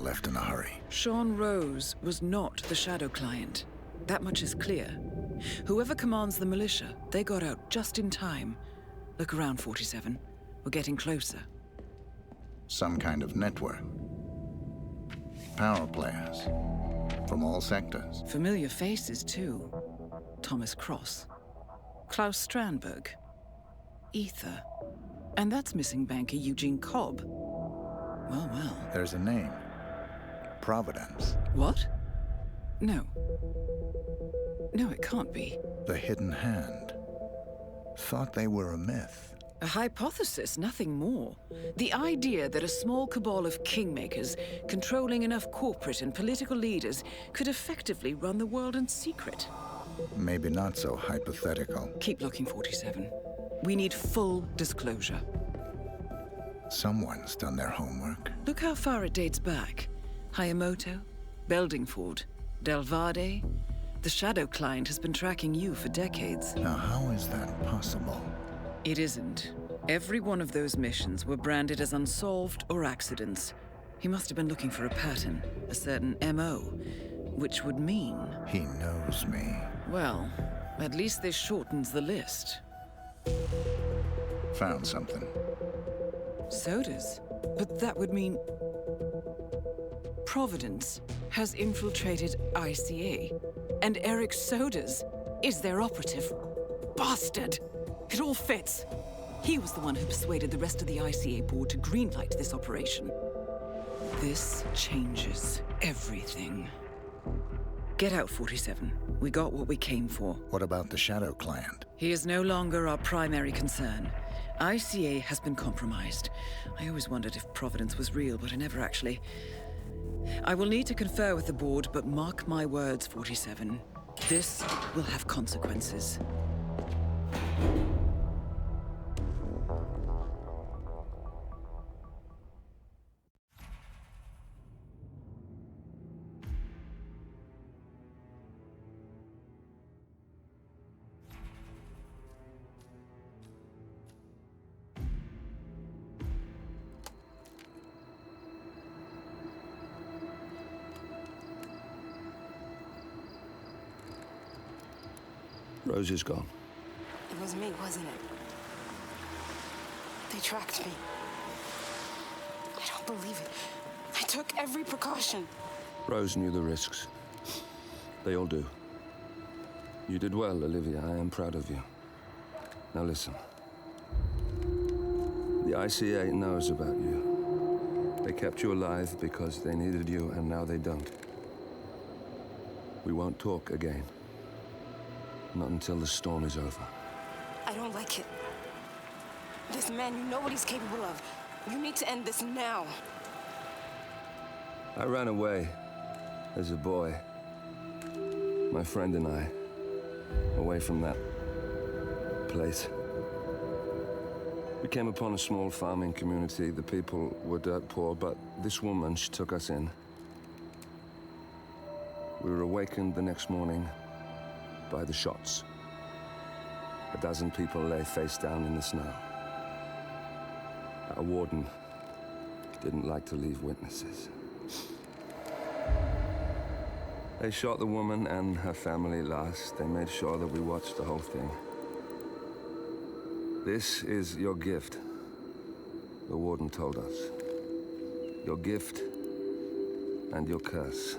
left in a hurry. Sean Rose was not the Shadow Client. That much is clear. Whoever commands the militia, they got out just in time. Look around, 47. We're getting closer. Some kind of network. Power players. From all sectors. Familiar faces, too. Thomas Cross. Klaus Strandberg. Ether. And that's missing banker Eugene Cobb. Well, well. There's a name. Providence. What? No. No, it can't be. The Hidden Hand. Thought they were a myth. A hypothesis, nothing more. The idea that a small cabal of kingmakers, controlling enough corporate and political leaders, could effectively run the world in secret. Maybe not so hypothetical. Keep looking, 47. We need full disclosure. Someone's done their homework. Look how far it dates back. Hayamoto, Beldingford, Delvade. The Shadow Client has been tracking you for decades. Now, how is that possible? It isn't. Every one of those missions were branded as unsolved or accidents. He must have been looking for a pattern, a certain MO, which would mean... He knows me. Well, at least this shortens the list. Found something. Sodas? But that would mean... Providence has infiltrated ICA, and Eric Sodas is their operative. Bastard! It all fits. He was the one who persuaded the rest of the ICA board to greenlight this operation. This changes everything. Get out, 47. We got what we came for. What about the Shadow Client? He is no longer our primary concern. ICA has been compromised. I always wondered if Providence was real, but I never actually... I will need to confer with the board, but mark my words, 47. This will have consequences. Rose is gone. It was me, wasn't it? They tracked me. I don't believe it. I took every precaution. Rose knew the risks. They all do. You did well, Olivia. I am proud of you. Now listen. The ICA knows about you. They kept you alive because they needed you, and now they don't. We won't talk again. Not until the storm is over. I don't like it. This man, you know what he's capable of. You need to end this now. I ran away as a boy. My friend and I. Away from that place. We came upon a small farming community. The people were dirt poor, but this woman, she took us in. We were awakened the next morning by the shots. A dozen people lay face down in the snow. Our warden didn't like to leave witnesses. They shot the woman and her family last. They made sure that we watched the whole thing. This is your gift, the warden told us. Your gift and your curse.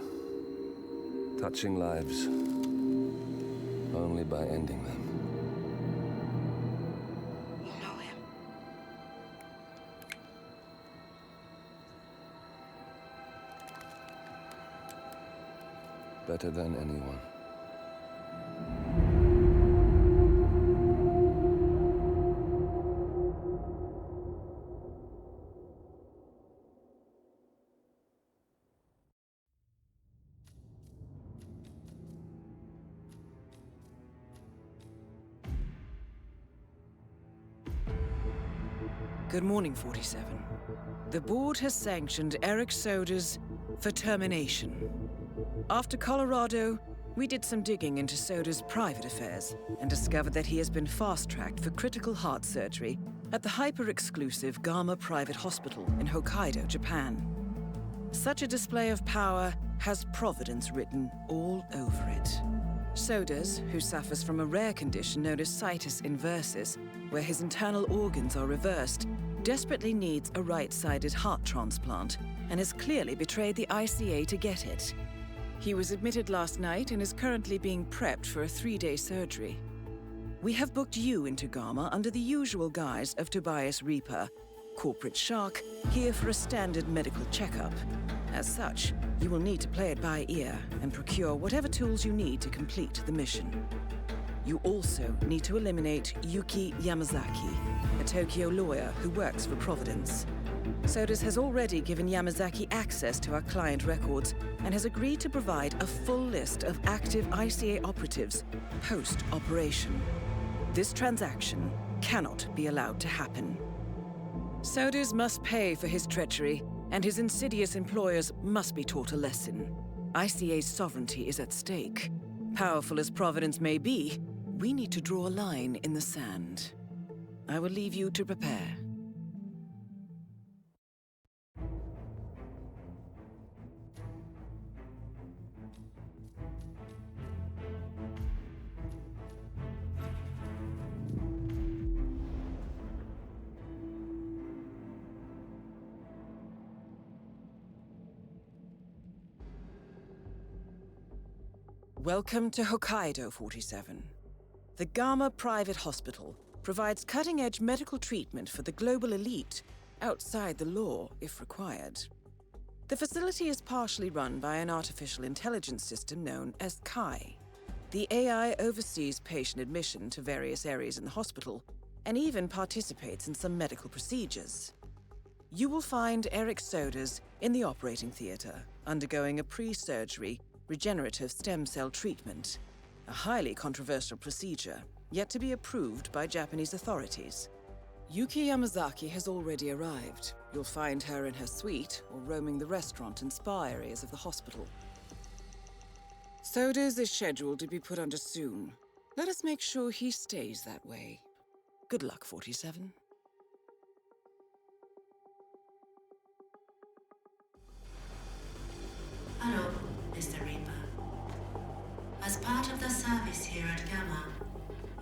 Touching lives only by ending them. You know him. Better than anyone. Good morning, 47. The board has sanctioned Eric Sodas for termination. After Colorado, we did some digging into Soda's private affairs and discovered that he has been fast-tracked for critical heart surgery at the hyper-exclusive Gama Private Hospital in Hokkaido, Japan. Such a display of power has Providence written all over it. Sodas, who suffers from a rare condition known as situs inversus, where his internal organs are reversed, desperately needs a right-sided heart transplant and has clearly betrayed the ICA to get it. He was admitted last night and is currently being prepped for a 3-day surgery. We have booked you into Gamma under the usual guise of Tobias Reaper, corporate shark, here for a standard medical checkup. As such, you will need to play it by ear and procure whatever tools you need to complete the mission. You also need to eliminate Yuki Yamazaki, a Tokyo lawyer who works for Providence. Sodas has already given Yamazaki access to our client records and has agreed to provide a full list of active ICA operatives post-operation. This transaction cannot be allowed to happen. Sodas must pay for his treachery, and his insidious employers must be taught a lesson. ICA's sovereignty is at stake. Powerful as Providence may be, we need to draw a line in the sand. I will leave you to prepare. Welcome to Hokkaido 47. The Gamma Private Hospital provides cutting-edge medical treatment for the global elite, outside the law if required. The facility is partially run by an artificial intelligence system known as Kai. The AI oversees patient admission to various areas in the hospital and even participates in some medical procedures. You will find Eric Sodas in the operating theater, undergoing a pre-surgery regenerative stem cell treatment, a highly controversial procedure, yet to be approved by Japanese authorities. Yuki Yamazaki has already arrived. You'll find her in her suite or roaming the restaurant and spa areas of the hospital. Sodas is scheduled to be put under soon. Let us make sure he stays that way. Good luck, 47. Hello, Mr. Reaper. As part of the service here at Gamma,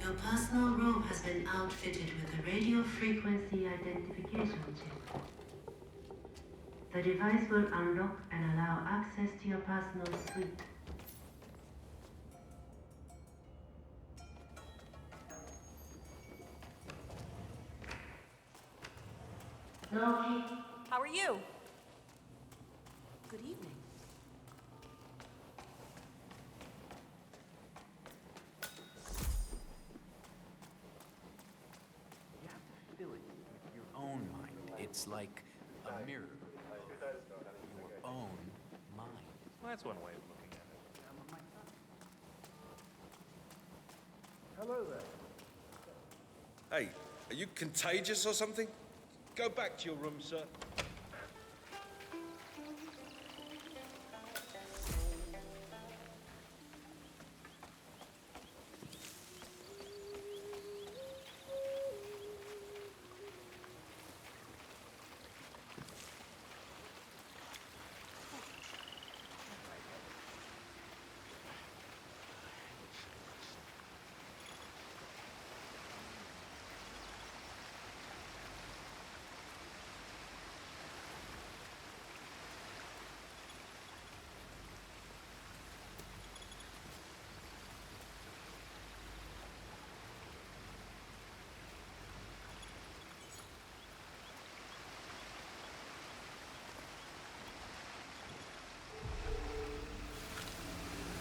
your personal room has been outfitted with a radio frequency identification chip. The device will unlock and allow access to your personal suite. Loki. How are you? Good evening. You have to fill it with your own mind. It's like a mirror. Your own mind. Well, that's one way of looking at it. Hello there. Hey, are you contagious or something? Go back to your room, sir.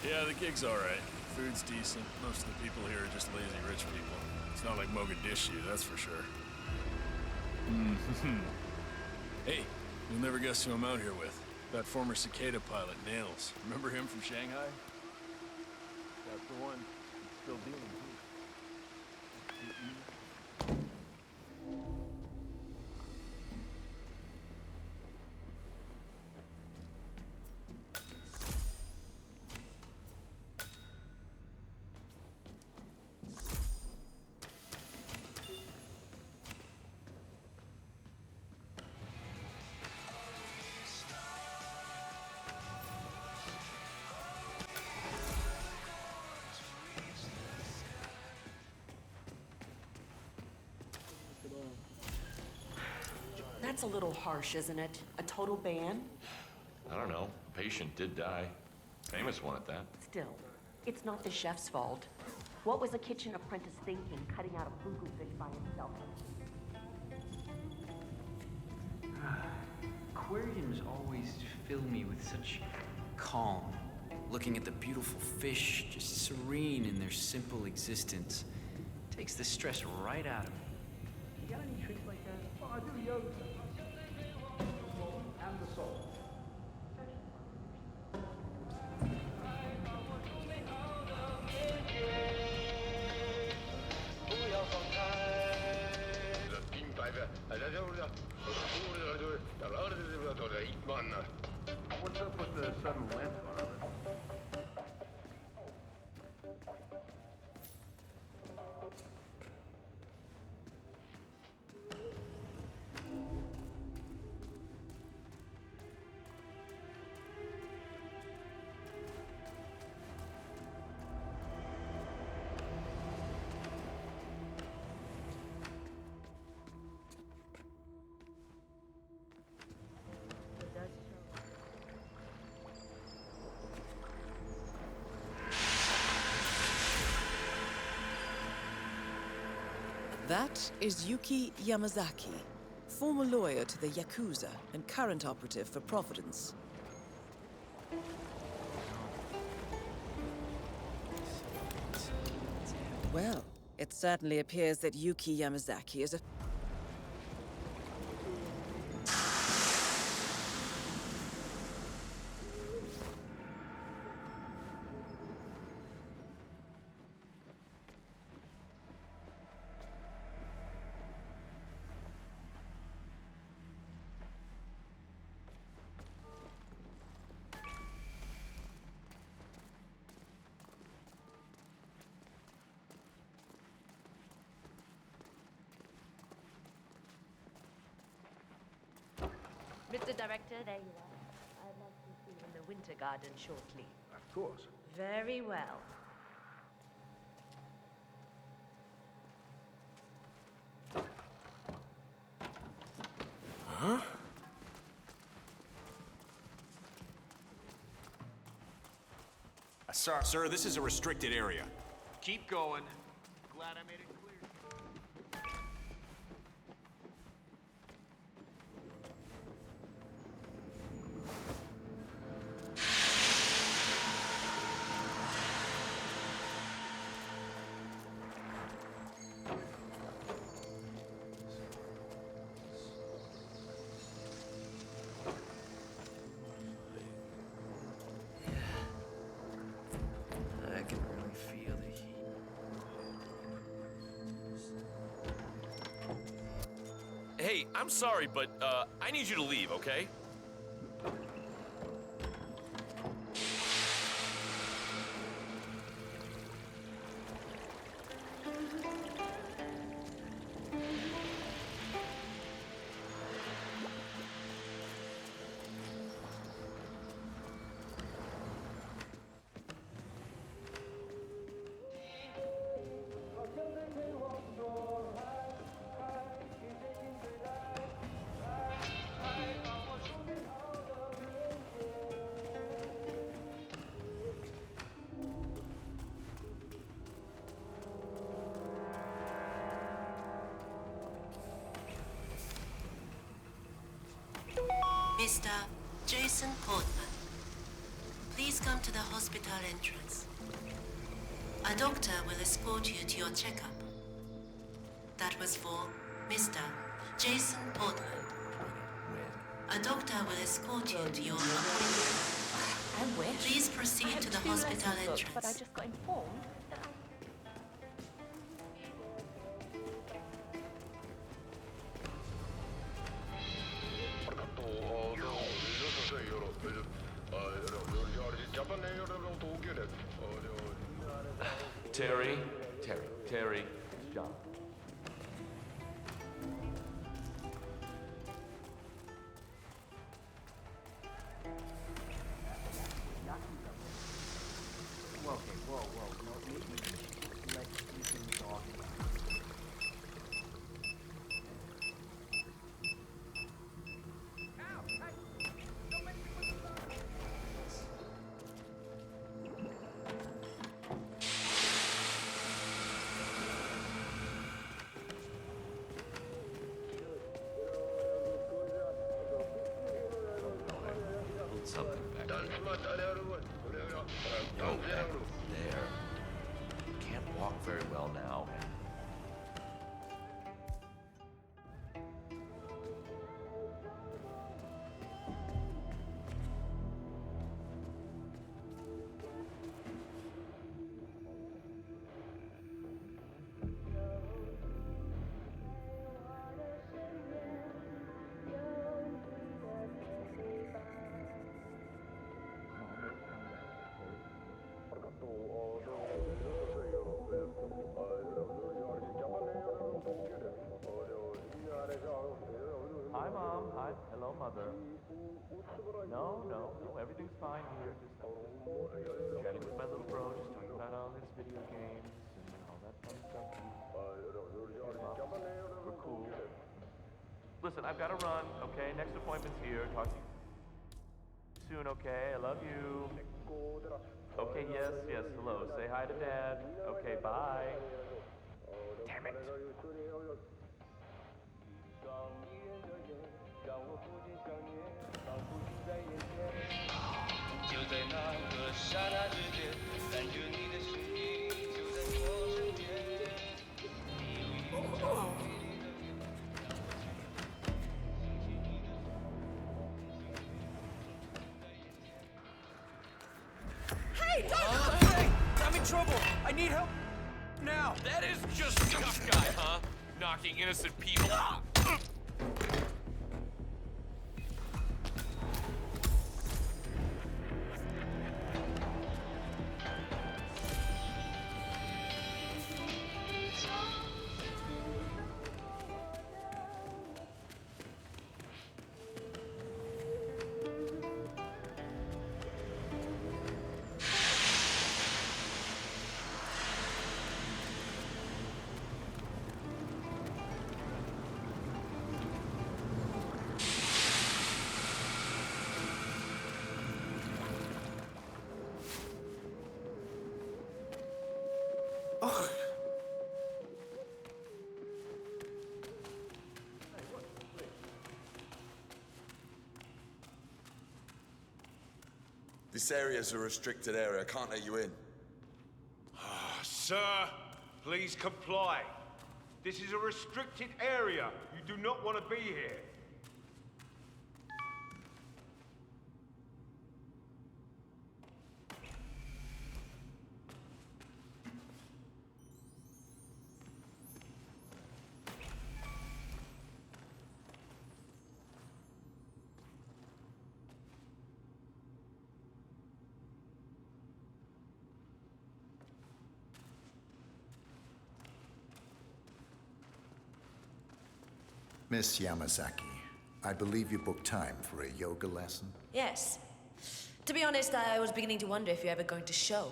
Yeah, the gig's alright. Food's decent. Most of the people here are just lazy rich people. It's not like Mogadishu, that's for sure. Hey, you'll never guess who I'm out here with. That former Cicada pilot, Nails. Remember him from Shanghai? That's the one. He's still dealing too. That's a little harsh, isn't it? A total ban? I don't know. A patient did die. Famous one at that. Still, it's not the chef's fault. What was a kitchen apprentice thinking, cutting out a fugu fish by himself? Aquariums always fill me with such calm. Looking at the beautiful fish, just serene in their simple existence, takes the stress right out of me. You got any tricks like that? Oh, I do yoga. And the soul. What's up with the sudden lamp on? That is Yuki Yamazaki, former lawyer to the Yakuza and current operative for Providence. Well, it certainly appears that Yuki Yamazaki is a... Mr. Director, there you are. I'd like to see you in the Winter Garden shortly. Of course. Very well. Huh? Sir, this is a restricted area. Keep going. Glad I made it clear. I can really feel the heat. Hey, I'm sorry, but I need you to leave, okay? Mr. Jason Portman, please come to the hospital entrance. A doctor will escort you to your checkup. That was for Mr. Jason Portman. A doctor will escort you to your appointment. I wish. Please proceed to the hospital entrance. But I just got informed that Terry, it's John. Okay, whoa. No, maybe let Ethan talk. something back there. Yo, back there. Can't walk very well now. Hi, Mom. Hi. Hello, Mother. No, everything's fine here. Just chatting with my little bro, just talking about all his video games and all that fun stuff. We're cool. Listen, I've got to run, okay? Next appointment's here. Talk to you soon, okay? I love you. Okay, yes, hello. Say hi to Dad. Okay, bye. Damn it. Hey, I'm in trouble. I need help now. That is just tough guy, huh? Knocking innocent people. This area's a restricted area. I can't let you in. Sir, please comply. This is a restricted area. You do not want to be here. Miss Yamazaki, I believe you booked time for a yoga lesson? Yes. To be honest, I was beginning to wonder if you're ever going to show.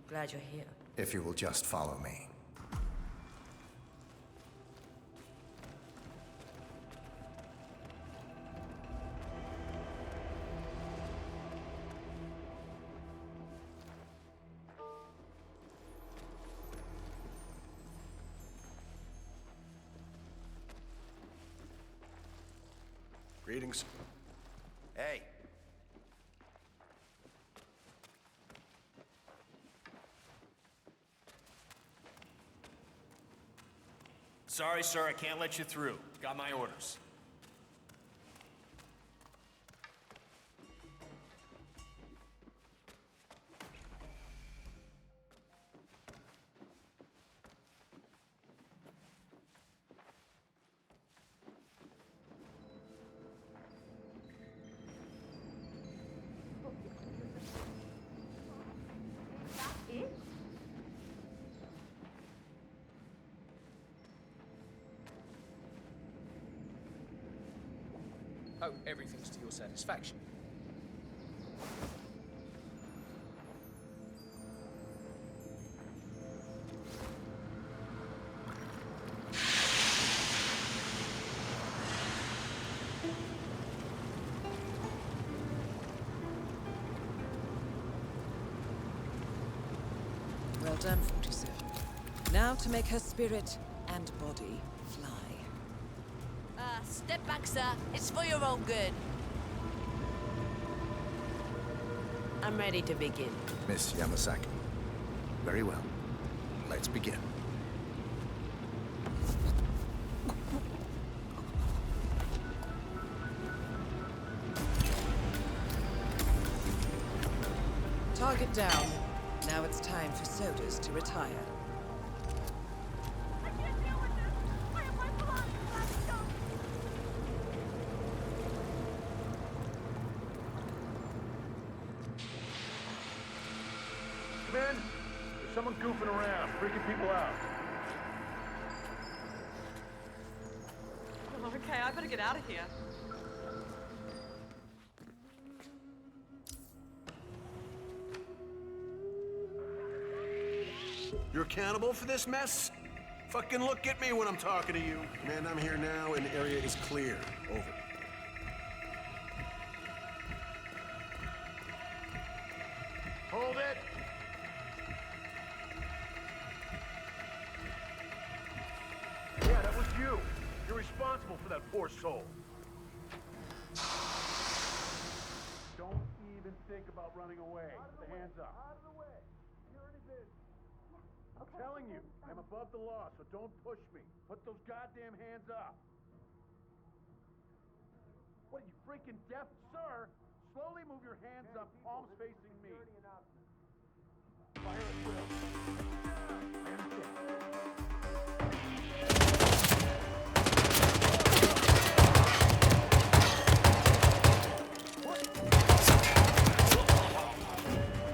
Glad you're here. If you will just follow me. Greetings. Hey. Sorry, sir, I can't let you through. Got my orders. Oh, everything's to your satisfaction. Well done, 47. Now to make her spirit and body fly. Step back, sir. It's for your own good. I'm ready to begin. Miss Yamasaki. Very well. Let's begin. Target down. Now it's time for Sodas to retire. Come in. There's someone goofing around, freaking people out. Okay, I better get out of here. You're accountable for this mess? Fucking look at me when I'm talking to you. Command, I'm here now and the area is clear. Over. Hold it! Yeah, that was you. You're responsible for that poor soul. Don't even think about running away. Put the hands up. Out of the way. You already did. I'm telling you, I'm above the law, so don't push me. Put those goddamn hands up. What are you, freaking deaf? Sir, slowly move your hands up, palms facing me. Fire at will.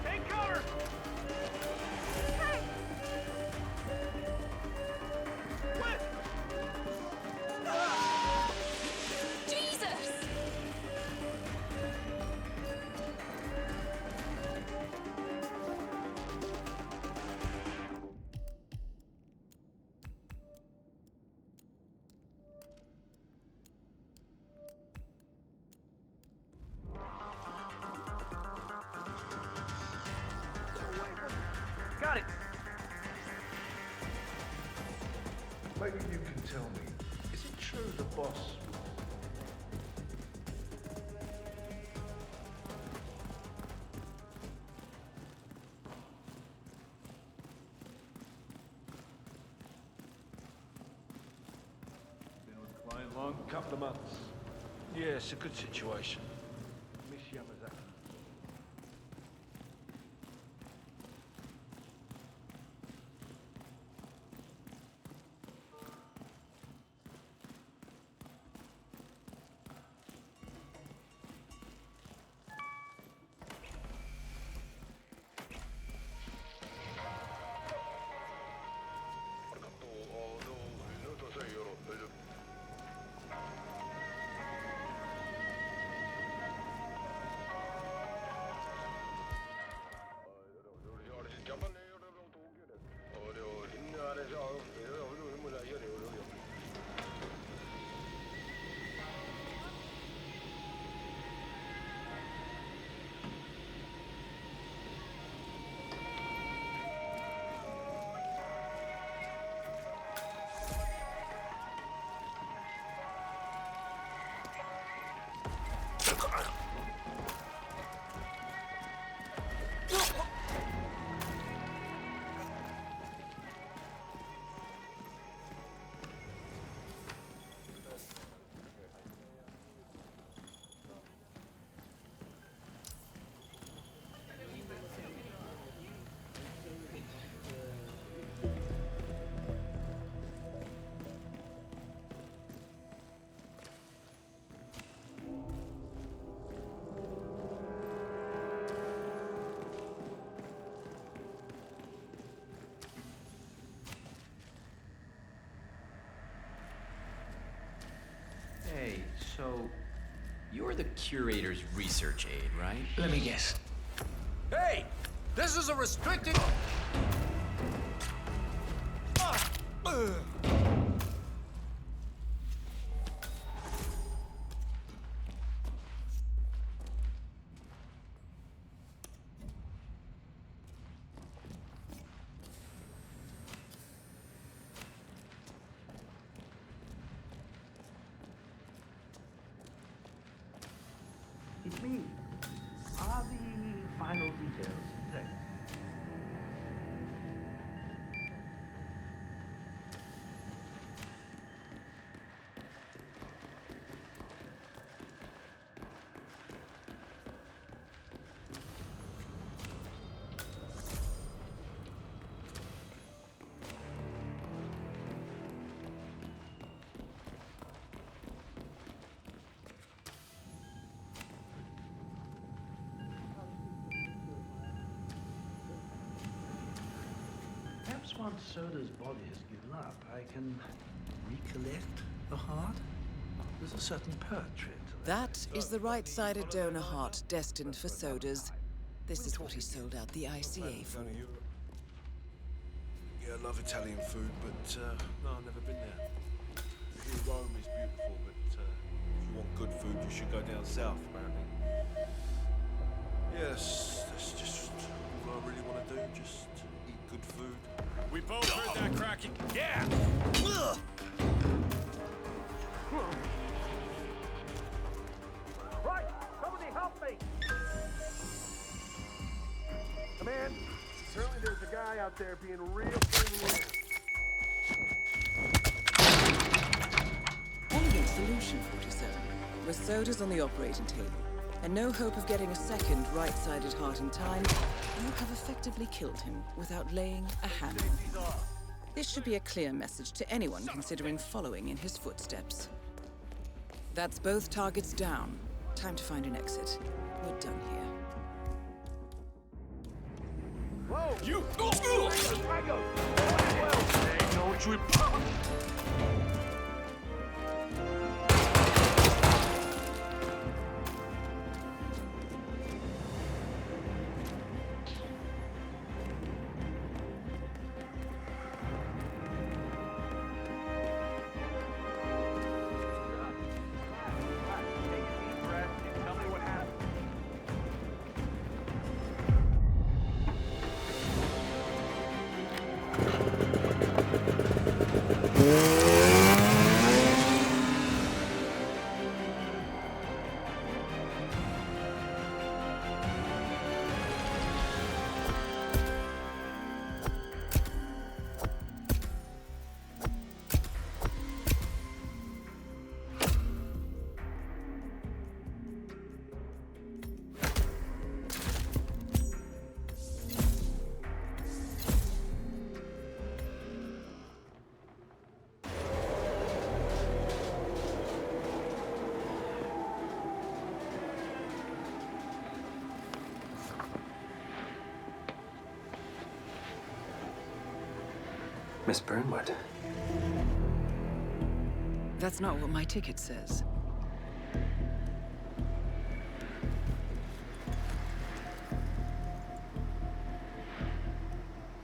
Take cover! What? Jesus! Got it! Maybe you can tell me, is it true the boss... Been with the client long? Couple of months. Yeah, it's a good situation. Miss Yamazaki. Hey, so you're the curator's research aide, right? Let me guess. Hey! This is a restricted... It's me, the final Aunt Soda's body has given up, I can recollect the heart. There's a certain poetry to that. That is the right-sided donor heart destined for Sodas. This is what he sold out the ICA for. Yeah, I love Italian food, but no, I've never been there. Here, Rome is beautiful, but if you want good food, you should go down south, apparently. Yes, that's just all I really want to do, just eat good food. We both heard that cracking. Yeah! Right! Somebody help me! Command, apparently there's a guy out there being real friendly. Elegant solution, 47. With Sodas on the operating table, and no hope of getting a second right-sided heart in time, you have effectively killed him without laying a hand on him. This should be a clear message to anyone considering following in his footsteps. That's both targets down. Time to find an exit. We're done here. Whoa! You! Don't you... Miss Burnwood. That's not what my ticket says.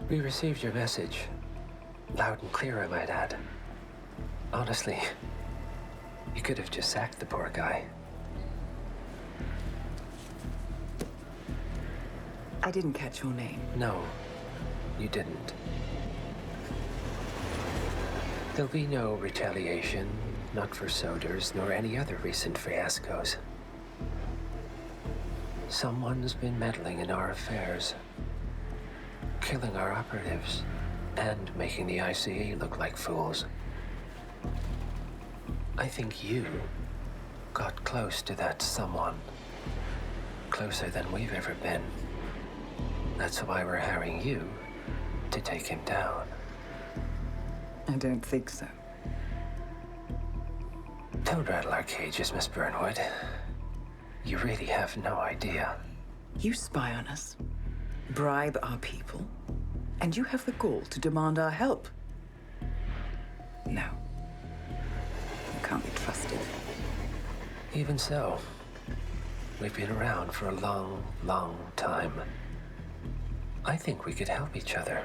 We received your message. Loud and clear, I might add. Honestly, you could have just sacked the poor guy. I didn't catch your name. No, you didn't. There'll be no retaliation, not for Soders, nor any other recent fiascos. Someone's been meddling in our affairs, killing our operatives, and making the ICA look like fools. I think you got close to that someone. Closer than we've ever been. That's why we're hiring you to take him down. I don't think so. Don't rattle our cages, Miss Burnwood. You really have no idea. You spy on us, bribe our people, and you have the gall to demand our help. No. You can't be trusted. Even so, we've been around for a long, long time. I think we could help each other.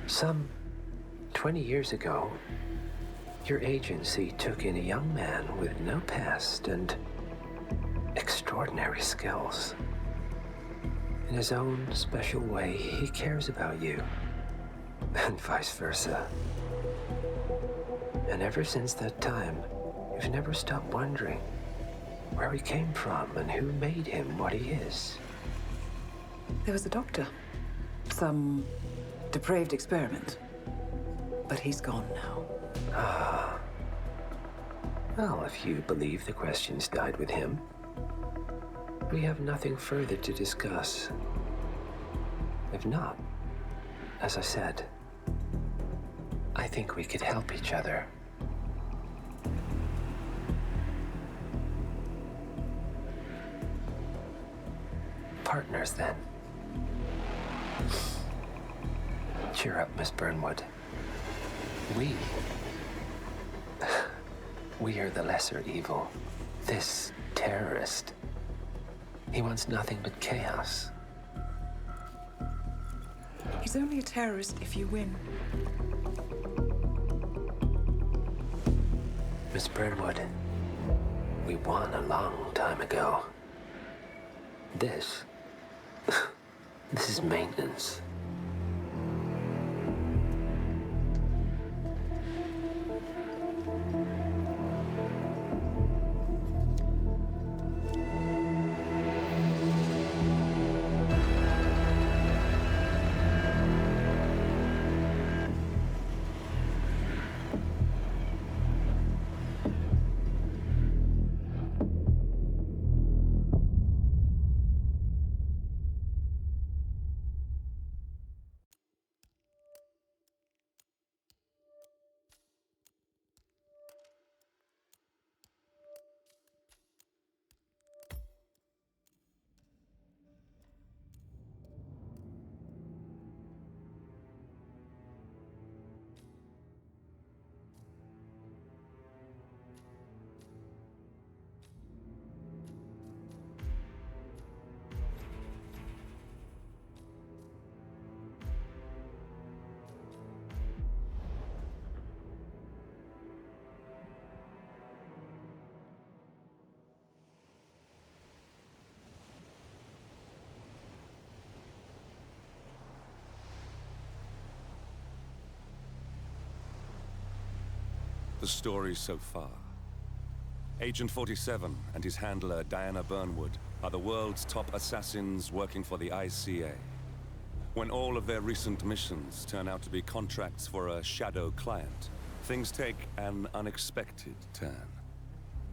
Some 20 years ago, your agency took in a young man with no past and extraordinary skills. In his own special way, he cares about you, and vice versa. And ever since that time, you've never stopped wondering where he came from and who made him what he is. There was a doctor. Some depraved experiment. But he's gone now. Ah. Well, if you believe the questions died with him, we have nothing further to discuss. If not, as I said, I think we could help each other. partners then. Cheer up, Miss Burnwood. We are the lesser evil. This terrorist, he wants nothing but chaos. He's only a terrorist if you win. Miss Burnwood, we won a long time ago. This is maintenance. The story so far. Agent 47 and his handler, Diana Burnwood, are the world's top assassins working for the ICA. When all of their recent missions turn out to be contracts for a shadow client, things take an unexpected turn.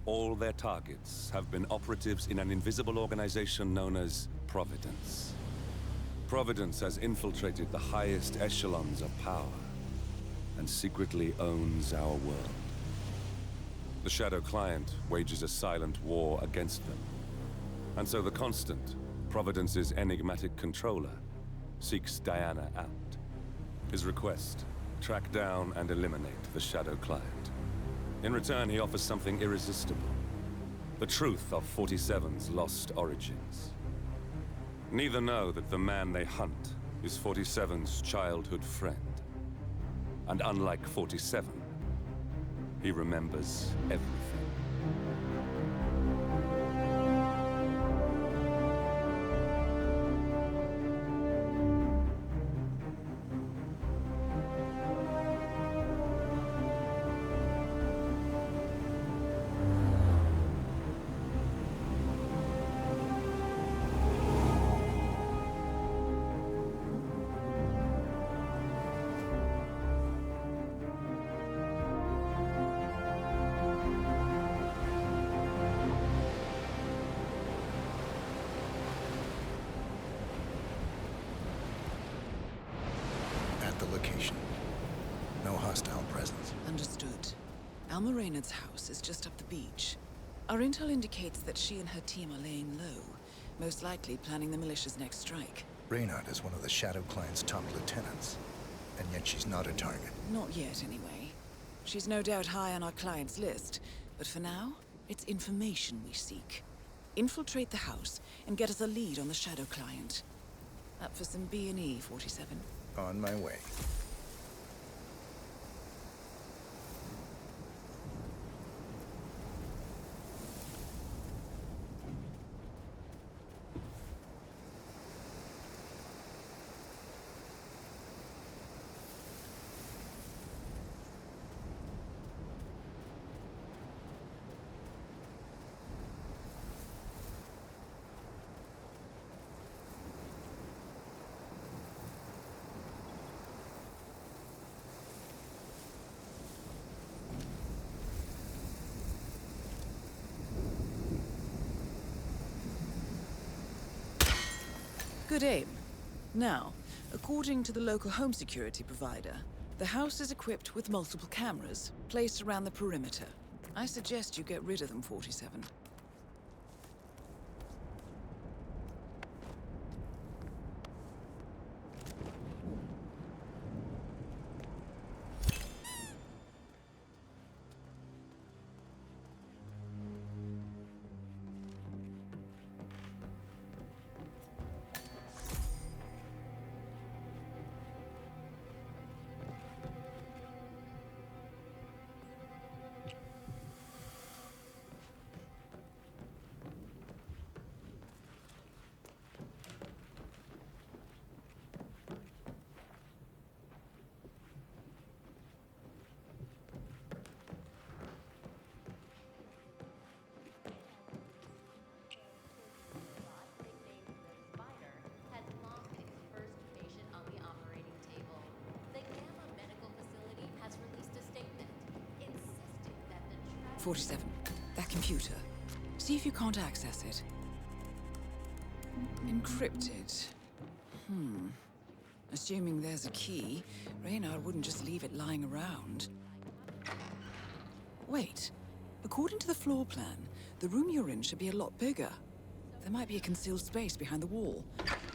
All their targets have been operatives in an invisible organization known as Providence. Providence has infiltrated the highest echelons of power and secretly owns our world. The Shadow Client wages a silent war against them. And so the Constant, Providence's enigmatic controller, seeks Diana out. His request, track down and eliminate the Shadow Client. In return, he offers something irresistible. The truth of 47's lost origins. Neither know that the man they hunt is 47's childhood friend. And unlike 47, he remembers everything. Location. No hostile presence. Understood. Alma Reynard's house is just up the beach. Our intel indicates that she and her team are laying low, most likely planning the militia's next strike. Reynard is one of the Shadow Client's top lieutenants, and yet she's not a target. Not yet, anyway. She's no doubt high on our client's list, but for now, it's information we seek. Infiltrate the house and get us a lead on the Shadow Client. Up for some B&E, 47. On my way. Good aim. Now, according to the local home security provider, the house is equipped with multiple cameras placed around the perimeter. I suggest you get rid of them, 47. 47. That computer. See if you can't access it. Encrypted. Assuming there's a key, Reynard wouldn't just leave it lying around. Wait. According to the floor plan, the room you're in should be a lot bigger. There might be a concealed space behind the wall.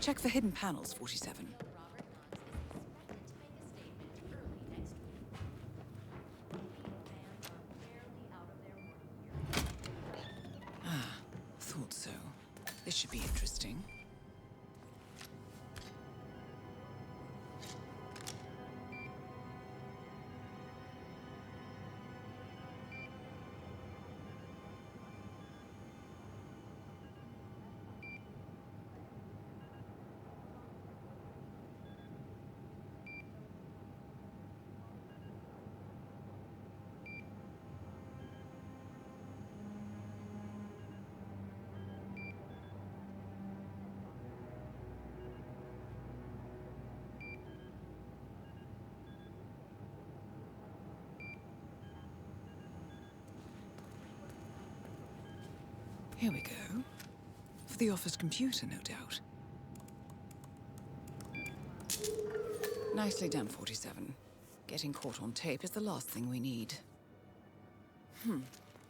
Check for hidden panels, 47. Thought so. This should be interesting. Here we go. For the office computer, no doubt. Nicely done, 47. Getting caught on tape is the last thing we need.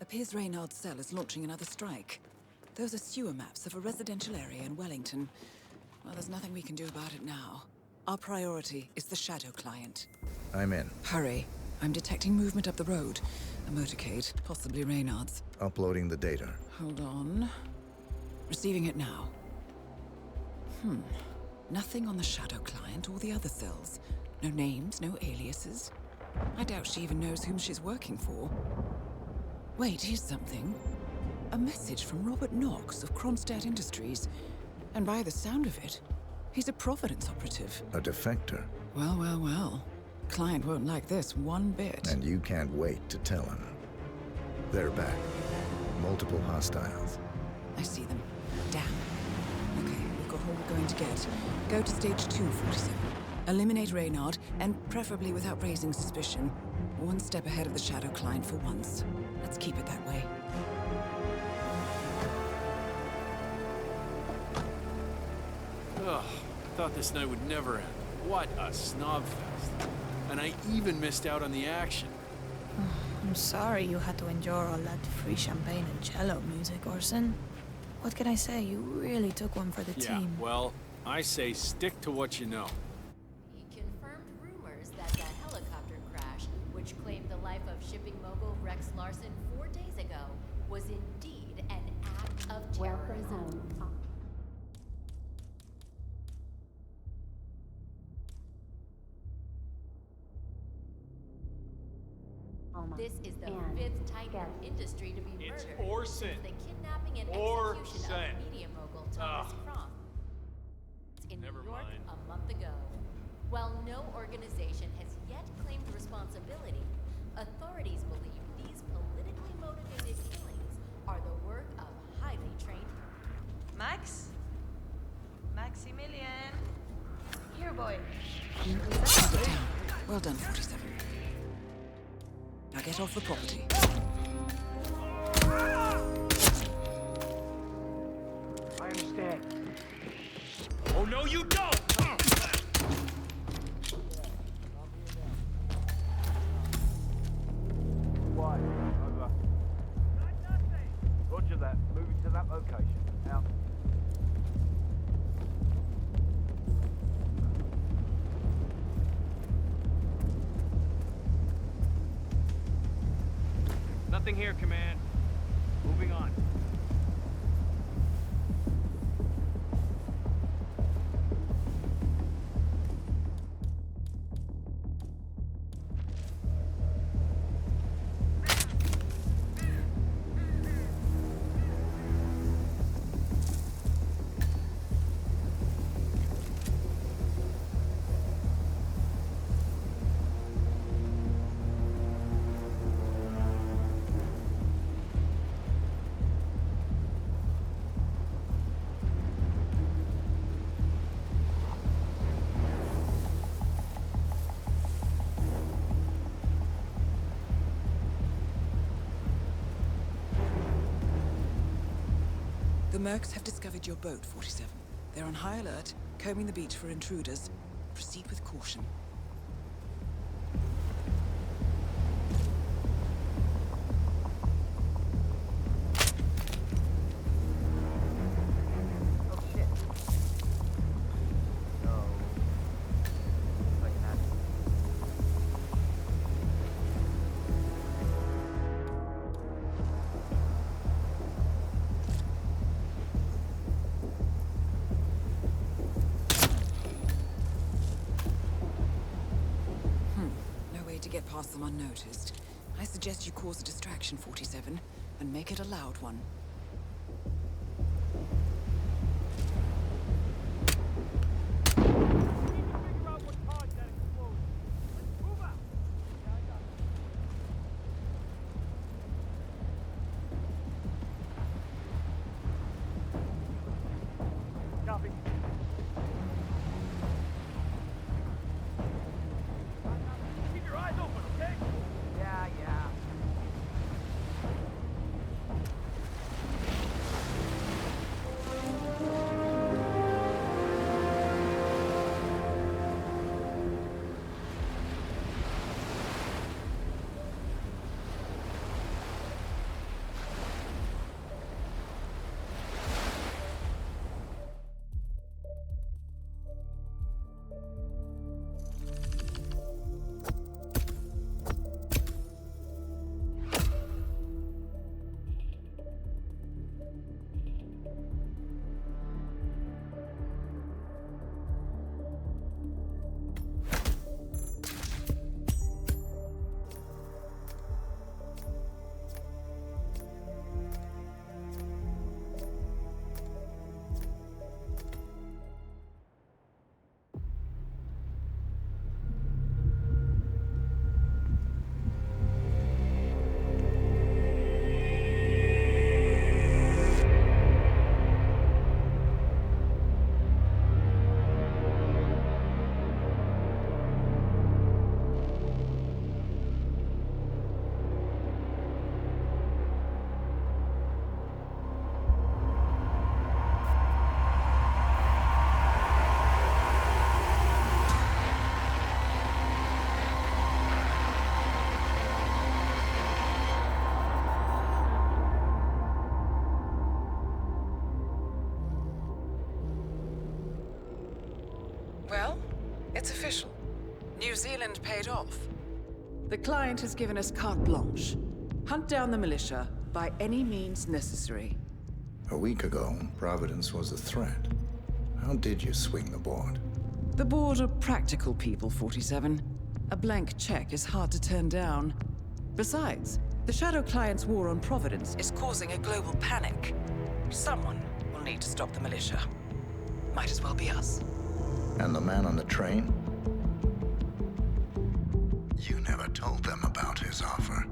Appears Reynard's cell is launching another strike. Those are sewer maps of a residential area in Wellington. Well, there's nothing we can do about it now. Our priority is the Shadow client. I'm in. Hurry. I'm detecting movement up the road. A motorcade, possibly Reynard's. Uploading the data. Hold on. Receiving it now. Nothing on the Shadow client or the other cells. No names, no aliases. I doubt she even knows whom she's working for. Wait, here's something. A message from Robert Knox of Kronstadt Industries. And by the sound of it, he's a Providence operative. A defector. Well, well, well. Client won't like this one bit. And you can't wait to tell him. They're back. Multiple hostiles. I see them. Damn. Okay, we've got all we're going to get. Go to stage 2, 47. Eliminate Reynard, and preferably without raising suspicion. One step ahead of the Shadow client for once. Let's keep it that way. Ugh, I thought this night would never end. What a snobfest. And I even missed out on the action. I'm sorry you had to endure all that free champagne and cello music, Orson. What can I say? You really took one for the team. Well, I say stick to what you know. He confirmed rumors that the helicopter crash, which claimed the life of shipping mogul Rex Larson 4 days ago, was indeed an act of terrorism. This is the 5th titan of industry to be murdered Orson. since the kidnapping and execution of media mogul Thomas Cross in New York a month ago. While no organization has yet claimed responsibility, authorities believe these politically motivated killings are the work of highly trained... Max? Maximilian? Here, boy. Well done, 47. Now get off the property. I understand. Oh, no, you don't! Why? Over. Roger that. Moving to that location. Out. Nothing here, Command. Moving on. The Mercs have discovered your boat, 47. They're on high alert, combing the beach for intruders. Proceed with caution. Oh shit. No. Like that. No way to get past them unnoticed. I suggest you cause a distraction, 47, and make it a loud one. Copy. Keep your eyes open, okay? Yeah, yeah. Well, it's official. New Zealand paid off. The client has given us carte blanche. Hunt down the militia by any means necessary. A week ago, Providence was a threat. How did you swing the board? The board are practical people, 47. A blank check is hard to turn down. Besides, the Shadow Client's war on Providence is causing a global panic. Someone will need to stop the militia. Might as well be us. And the man on the train? You never told them about his offer.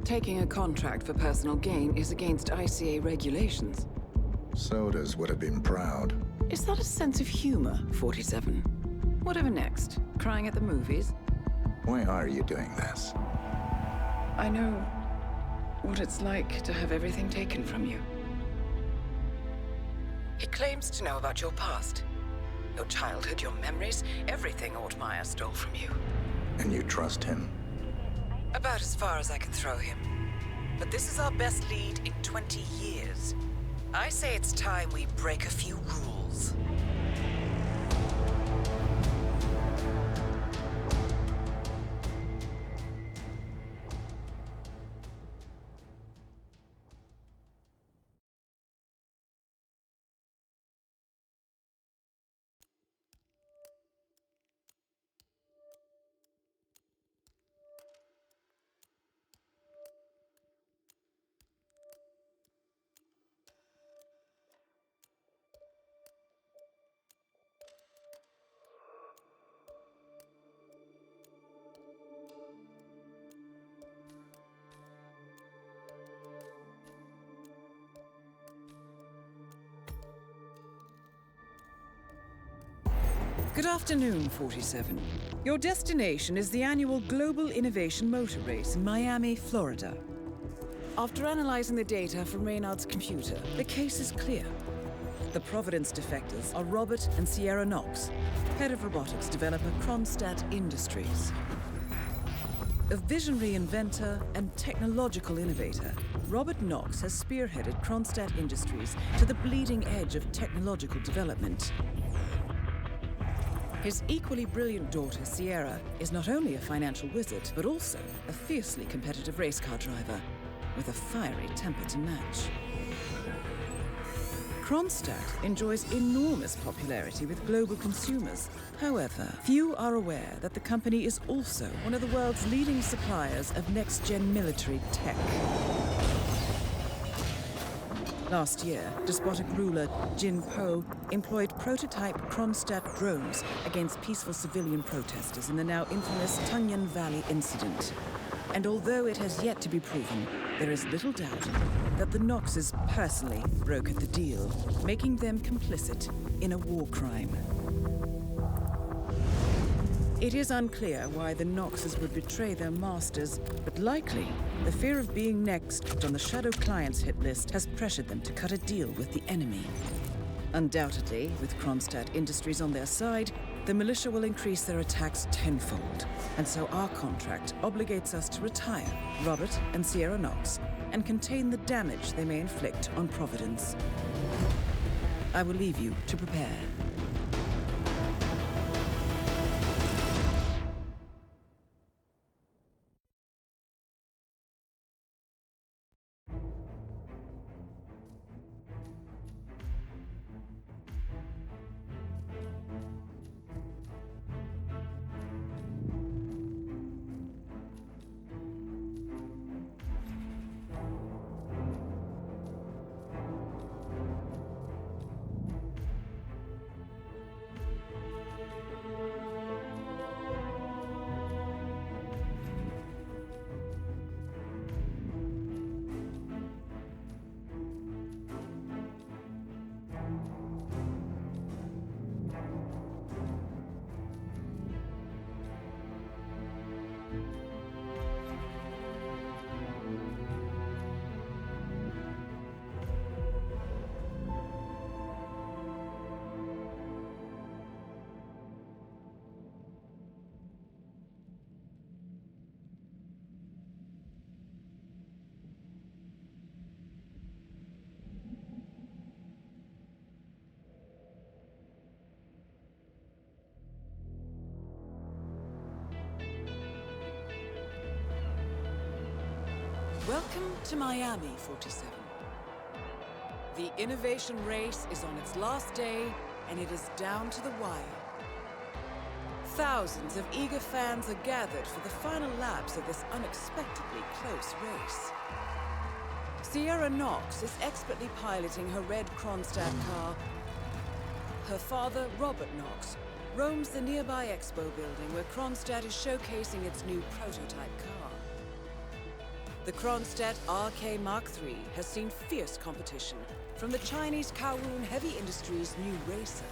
Taking a contract for personal gain is against ICA regulations. Sodas would have been proud. Is that a sense of humor, 47? Whatever next? Crying at the movies? Why are you doing this? I know what it's like to have everything taken from you. He claims to know about your past. Your childhood, your memories, everything Ortmeyer stole from you. And you trust him? About as far as I can throw him. But this is our best lead in 20 years. I say it's time we break a few rules. Good afternoon, 47. Your destination is the annual Global Innovation Motor Race in Miami, Florida. After analyzing the data from Reynard's computer, the case is clear. The Providence defectors are Robert and Sierra Knox, head of robotics developer Kronstadt Industries. A visionary inventor and technological innovator, Robert Knox has spearheaded Kronstadt Industries to the bleeding edge of technological development. His equally brilliant daughter, Sierra, is not only a financial wizard, but also a fiercely competitive race car driver, with a fiery temper to match. Kronstadt enjoys enormous popularity with global consumers. However, few are aware that the company is also one of the world's leading suppliers of next-gen military tech. Last year, despotic ruler Jin Po employed prototype Kronstadt drones against peaceful civilian protesters in the now infamous Tunyan Valley incident. And although it has yet to be proven, there is little doubt that the Knoxes personally brokered the deal, making them complicit in a war crime. It is unclear why the Knoxes would betray their masters, but likely the fear of being next on the Shadow Clients hit list has pressured them to cut a deal with the enemy. Undoubtedly, with Kronstadt Industries on their side, the militia will increase their attacks tenfold. And so our contract obligates us to retire Robert and Sierra Knox and contain the damage they may inflict on Providence. I will leave you to prepare. Welcome to Miami, 47. The innovation race is on its last day, and it is down to the wire. Thousands of eager fans are gathered for the final laps of this unexpectedly close race. Sierra Knox is expertly piloting her red Kronstadt car. Her father, Robert Knox, roams the nearby expo building where Kronstadt is showcasing its new prototype car. The Kronstadt RK Mark III has seen fierce competition from the Chinese Kowloon Heavy Industries' new racer.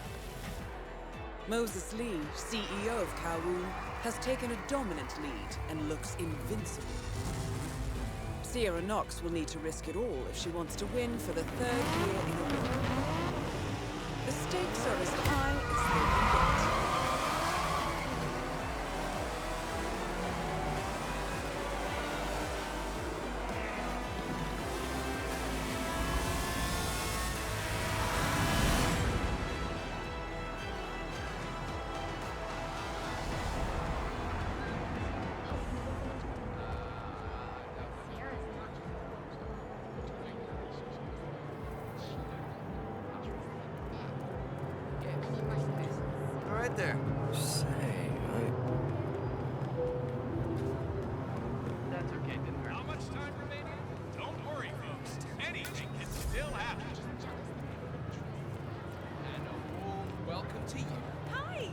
Moses Lee, CEO of Kowloon, has taken a dominant lead and looks invincible. Sierra Knox will need to risk it all if she wants to win for the third year in a row. The stakes are as high as they can get. Right there. Say, That's okay, didn't hurt. How much time remaining? Don't worry, folks. Anything can still happen. And a warm welcome to you. Hi!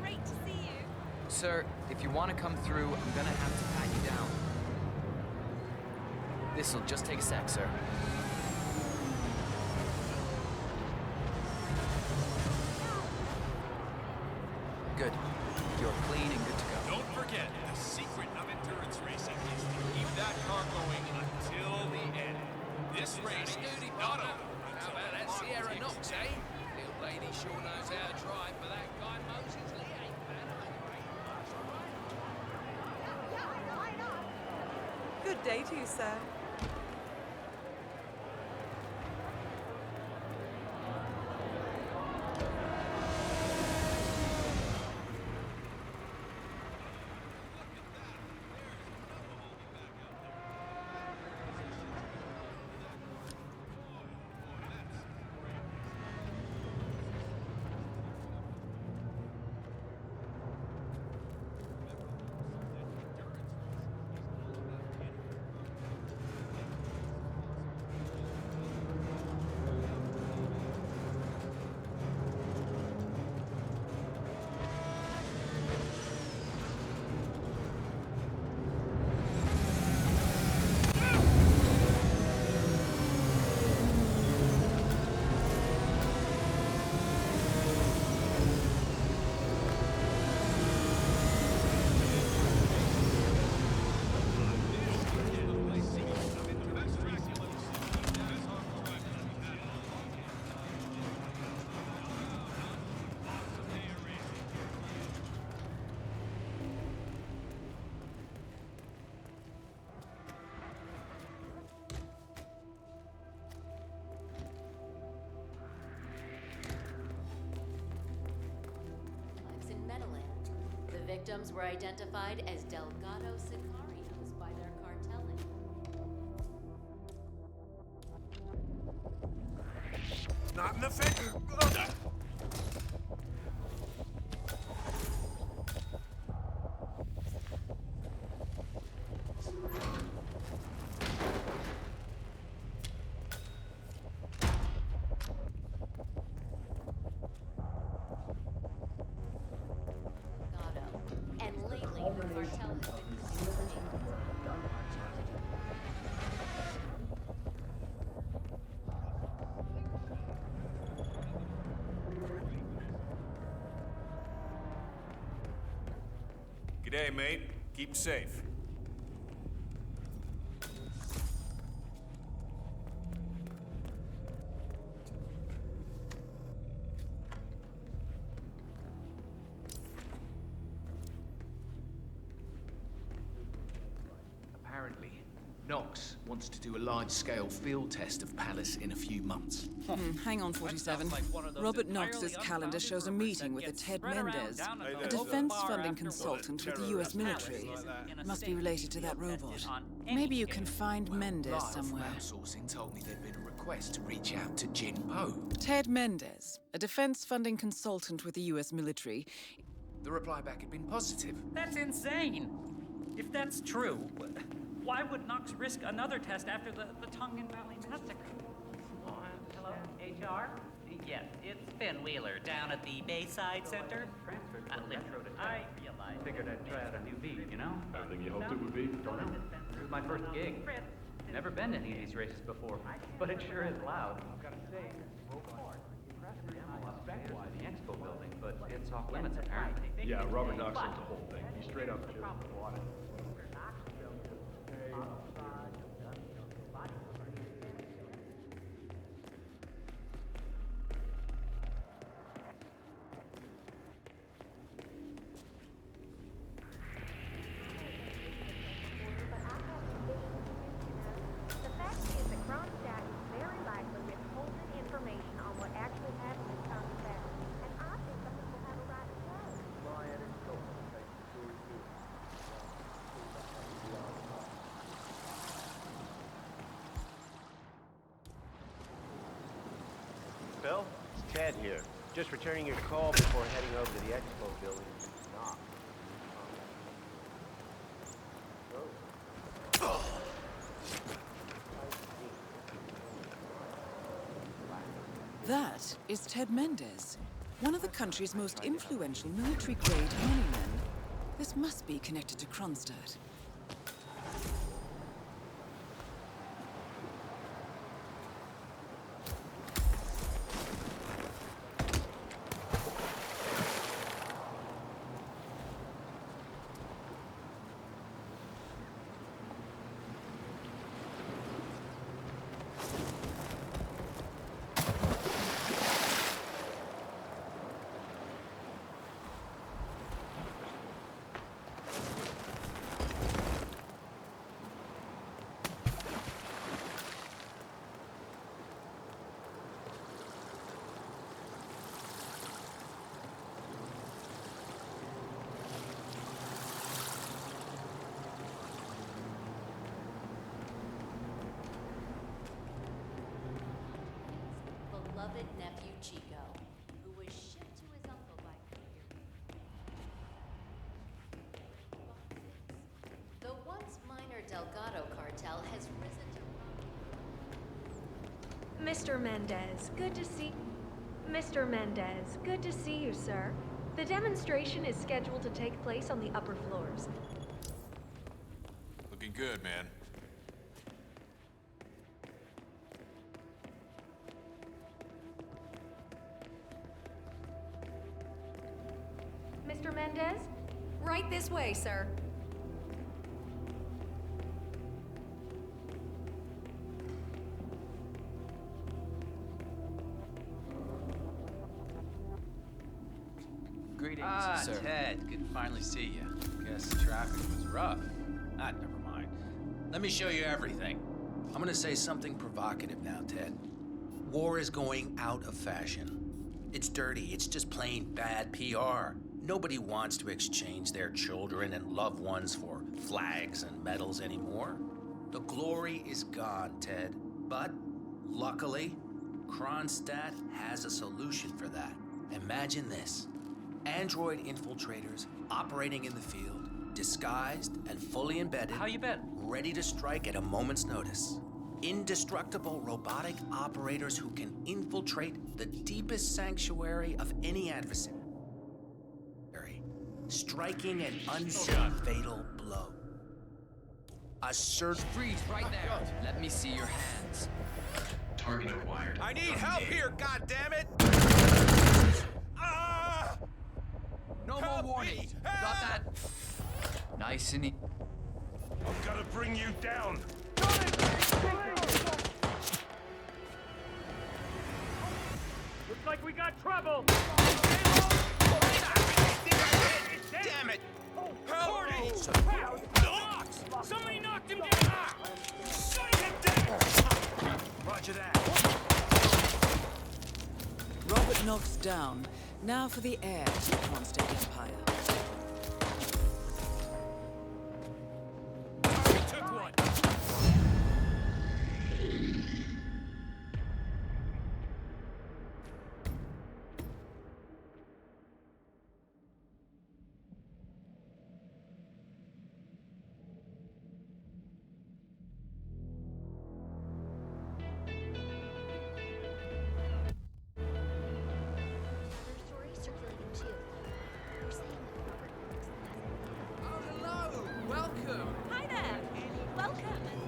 Great to see you. Sir, if you want to come through, I'm gonna have to pat you down. This'll just take a sec, sir. Good. You're clean and good to go. Don't forget, the secret of endurance racing is to keep that car going until the sure knows how to drive, but that guy Moses Lee ain't bad. Good day to you, sir. Victims were identified as Delgado Sicarios by their cartelling. Not in the face! G'day, mate. Keep safe. Apparently, Knox wants to do a large-scale field test of Palace in a few months. Hang on, 47. Robert Knox's calendar shows a meeting with a Ted Mendez, a defense funding consultant with the U.S. military. Must be related to that robot. Maybe you can find Mendez somewhere. Sourcing told me there'd been a request to reach out to Jin Po. Ted Mendez, a defense funding consultant with the U.S. military. The reply back had been positive. That's insane! If that's true, why would Knox risk another test after the Tongan Valley massacre? Hello, HR? Yes, it's Finn Wheeler down at the Bayside Center. I figured I'd try out a new beat, you know? Everything you hoped it would be? Don't know. This is my first gig. Never been to any of these races before, but it sure is loud. I've got to say, the expo building, but it's off limits apparently. Yeah, Robert Knox owns the whole thing. He's straight up Jim. Phil, it's Ted here. Just returning your call before heading over to the expo building. That is Ted Mendez, one of the country's most influential military-grade money men. This must be connected to Kronstadt. beloved nephew Chico, who was shipped to his uncle by courier. The once minor Delgado cartel has risen to... Mr. Mendez, good to see... Mr. Mendez, good to see you, sir. The demonstration is scheduled to take place on the upper floors. Looking good, man. Mr. Mendez? Right this way, sir. Greetings, sir. Ted, good to finally see you. Guess traffic was rough. Never mind. Let me show you everything. I'm gonna say something provocative now, Ted. War is going out of fashion. It's dirty, it's just plain bad PR. Nobody wants to exchange their children and loved ones for flags and medals anymore. The glory is gone, Ted. But, luckily, Kronstadt has a solution for that. Imagine this. Android infiltrators operating in the field, disguised and fully embedded. How you been? Ready to strike at a moment's notice. Indestructible robotic operators who can infiltrate the deepest sanctuary of any adversary, striking an unseen fatal blow. A surge. Freeze right there. Let me see your hands. Target acquired. I need help here, goddammit! No more warning. Got that? Nice and I've got to bring you down. Looks like we got trouble. Damn it! Somebody knocked him down. Roger that. Robert Knox down. Now for the heir to the Kronstadt Empire. Took one.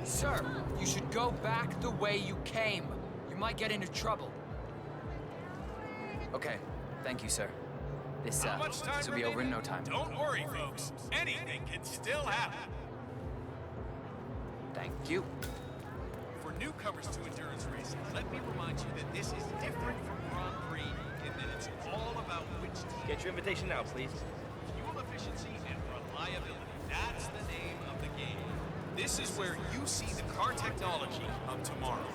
Sir, you should go back the way you came. You might get into trouble. Okay, thank you, sir. This will be over in no time. Don't worry, folks. Anything can still happen. Thank you. For newcomers to endurance racing, let me remind you that this is different from Grand Prix in that it's all about which team. Get your invitation now, please. Fuel efficiency and reliability. That's the name of the game. This is where you see the car technology of tomorrow.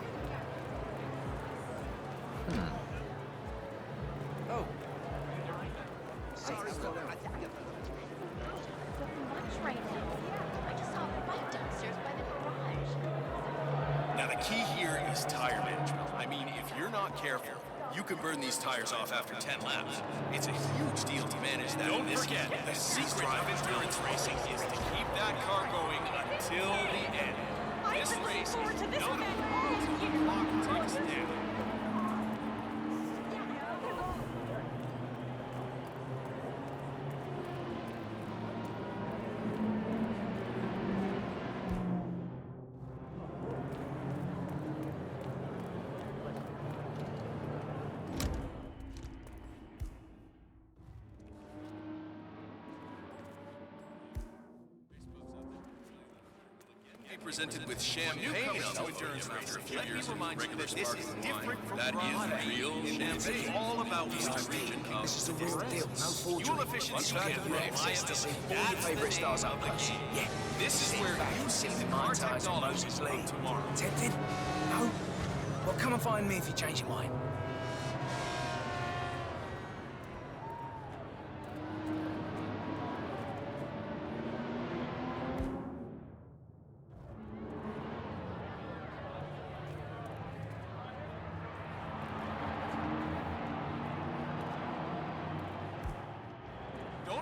Oh. Sorry, right now. I just saw a bike downstairs by the garage. Now the key here is tire management. I mean, if you're not careful, you can burn these tires off after 10 laps. It's a huge deal to manage that. Don't forget, the secret of endurance racing is to keep that car going until the end. This race is no until the clock ticks down. Presented with champagne to endurance racer. Let me remind you that this is different from that is real champagne. It's all about which region of This is the real deal, no forgery. fuel efficiency Once and reliability. to see all your favourite stars up close. Yeah. This is where you see the car technology of tomorrow. Tempted? No? Well, come and find me if you change your mind.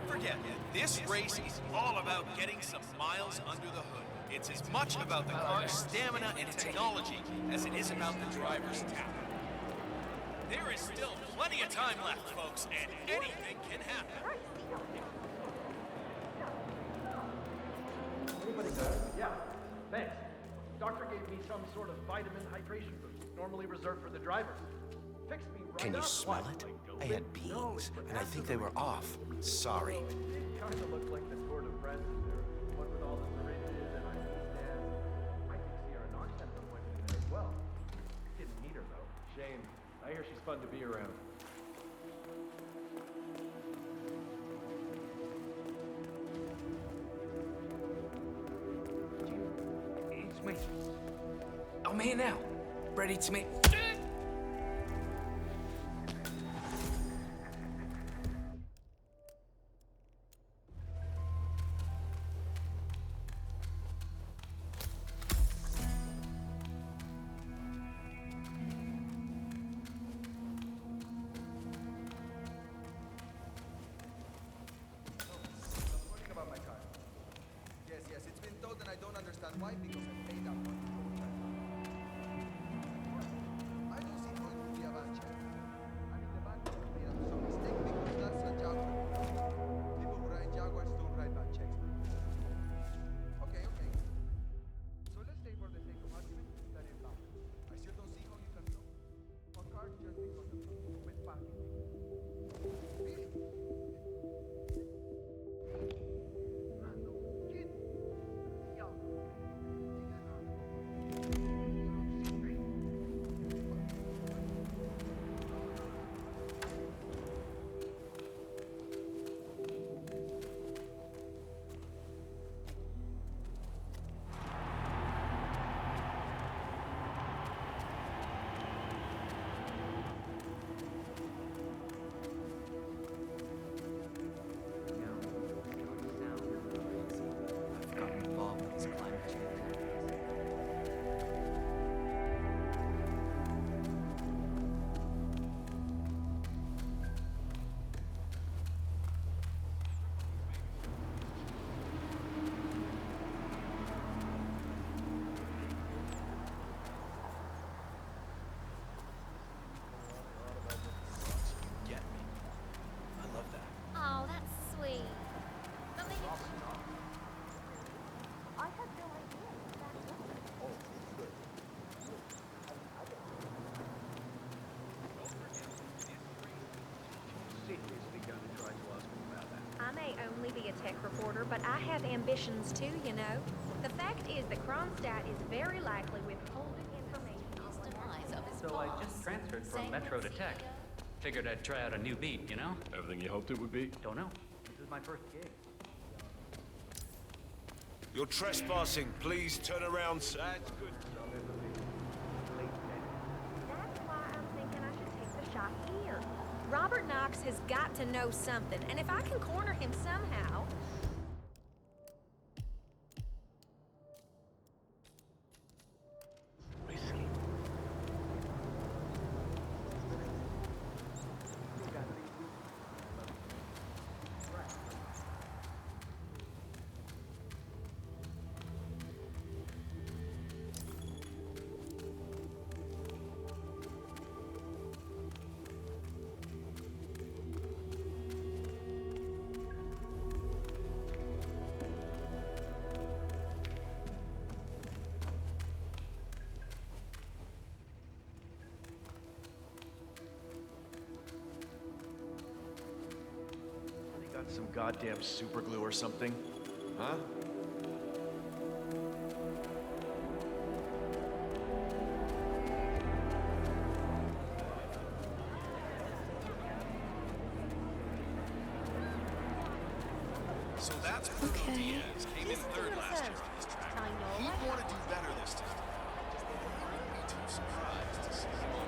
forget, this race is all about getting some miles under the hood. It's as much about the car's stamina and technology as it is about the driver's talent. There is still plenty of time left, folks, and anything can happen. Anybody good? Yeah. Thanks. Doctor gave me some sort of vitamin hydration boost, normally reserved for the drivers. Fixed me right Can you up. smell it? I had beans, and I think they were off. Sorry. It kind of looks like the Tour de France is there. One with all the syringes and IV stands. I think Sierra Knox had an appointment there as well. Didn't meet her though. Shame. I hear she's fun to be around. It's me. I'm here now. Ready to meet. Yes, it's been told and I don't understand why, because I paid that money for the check. I don't see how it would be a bad check. I mean, the bank made some mistake because that's a Jaguar. People who ride Jaguars don't write bad checks. Okay. So let's say for the sake of argument that it happened. I still don't see how you can go on card just because of stupid parking. Really? I may only be a tech reporter, but I have ambitions too, you know. The fact is that Kronstadt is very likely withholding information on So I just transferred from Metro to Tech. Figured I'd try out a new beat, you know? Everything you hoped it would be? Don't know. This is my first gig. You're trespassing. Please turn around, sir. That's why I'm thinking I should take the shot here. Robert Knox has got to know something, and if I can corner him somehow... Some goddamn super glue or something? Huh? So that's Bruno Diaz. Came in third last year on this track. He'd want to do better this time. I wouldn't be too surprised to see him on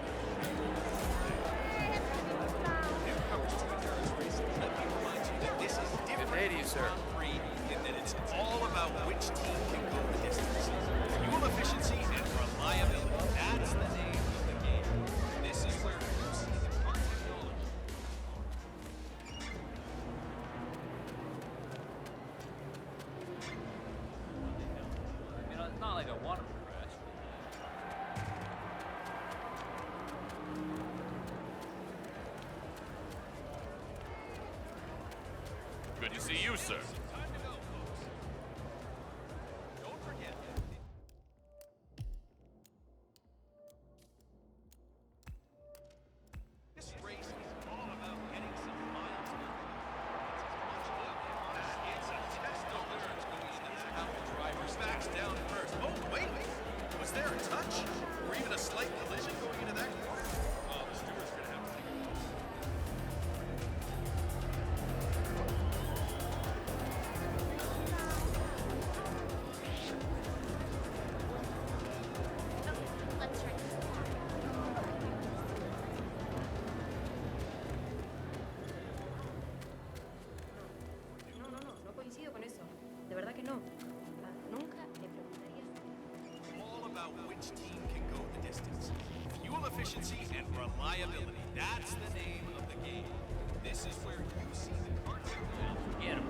newcomers to endurance racing. Let me remind you that this is different from Grand Prix in that it's all about which team can go the distance. Fuel efficiency and reliability. That's the name of the game. This is where you see the car technology. Not like I want to progress. Good to see you, sir. This race is all about getting some miles on the it's a test of endurance going into this. How the driver backs down first. Oh, wait. Was there a touch? Or even a slight collision going into that corner? Oh, the steward's gonna have to take a look. No coincido con eso. De verdad que no. Nunca le preguntaría. All about which team can go the distance. Fuel efficiency and reliability. That's the name of the game. This is where you see the cards go. Forget him.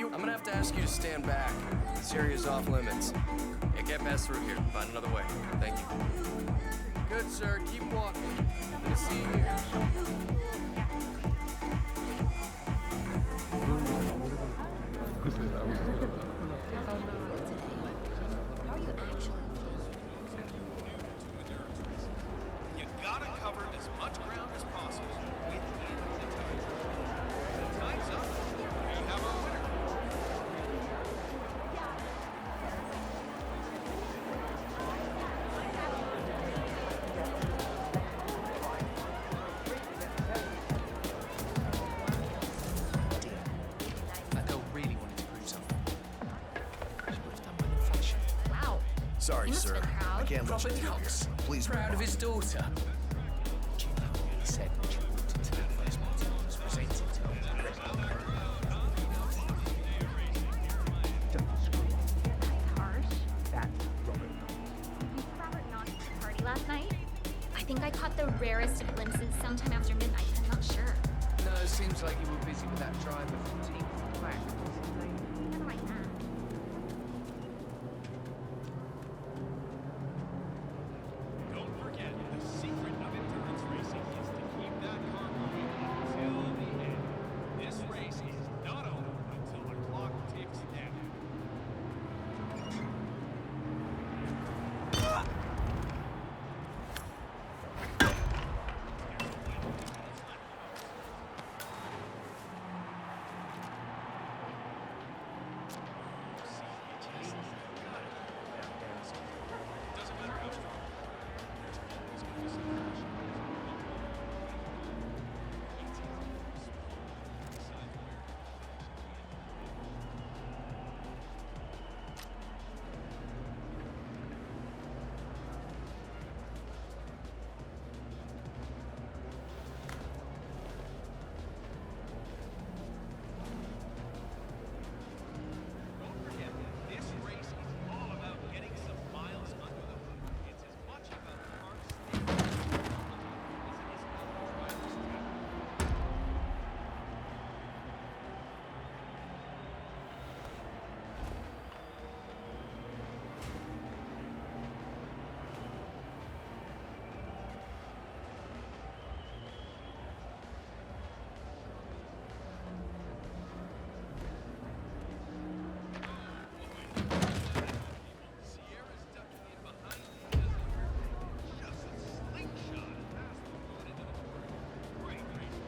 I'm gonna have to ask you to stand back. This area's off limits. Yeah, can't pass through here. Find another way. Thank you. Good, sir. Keep walking. Good to see you here. You gotta cover as much ground as possible within the time. The time's up. We have our winner. I don't really want to prove something. She would have done well in fashion. Wow. Sorry, You must sir. have been proud. I can't let you Robert through here. Knox, Please move proud on. of his daughter. He said what you wanted to the first one was presented. Harsh. That's Robert Knox. You saw Robert Knox at the party last night? I think I caught the rarest of glimpses sometime after midnight. I'm not sure. No, it seems like you were busy with that driver from Team Black. Never mind that. Don't forget, the secret of endurance racing is to keep that car moving until the end. This race is not over until the clock ticks down. Doesn't matter how strong. There's always going to be some caution. Don't forget, this race is all about getting some miles under the hood. It's as much about the car staying as it is about the driver's travel. Sierra's ducking in behind me as a just a slingshot past the road into the corner. Great race.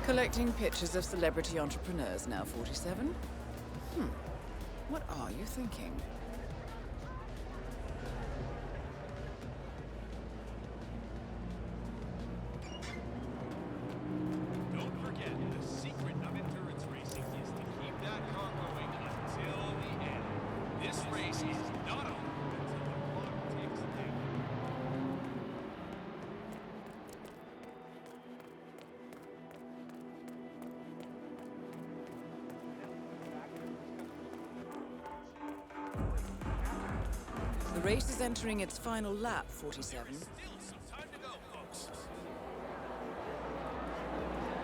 Collecting pictures of celebrity entrepreneurs now 47? What are you thinking? Don't forget, the secret of endurance racing is to keep that car going until the end. This race The race is entering its final lap, 47.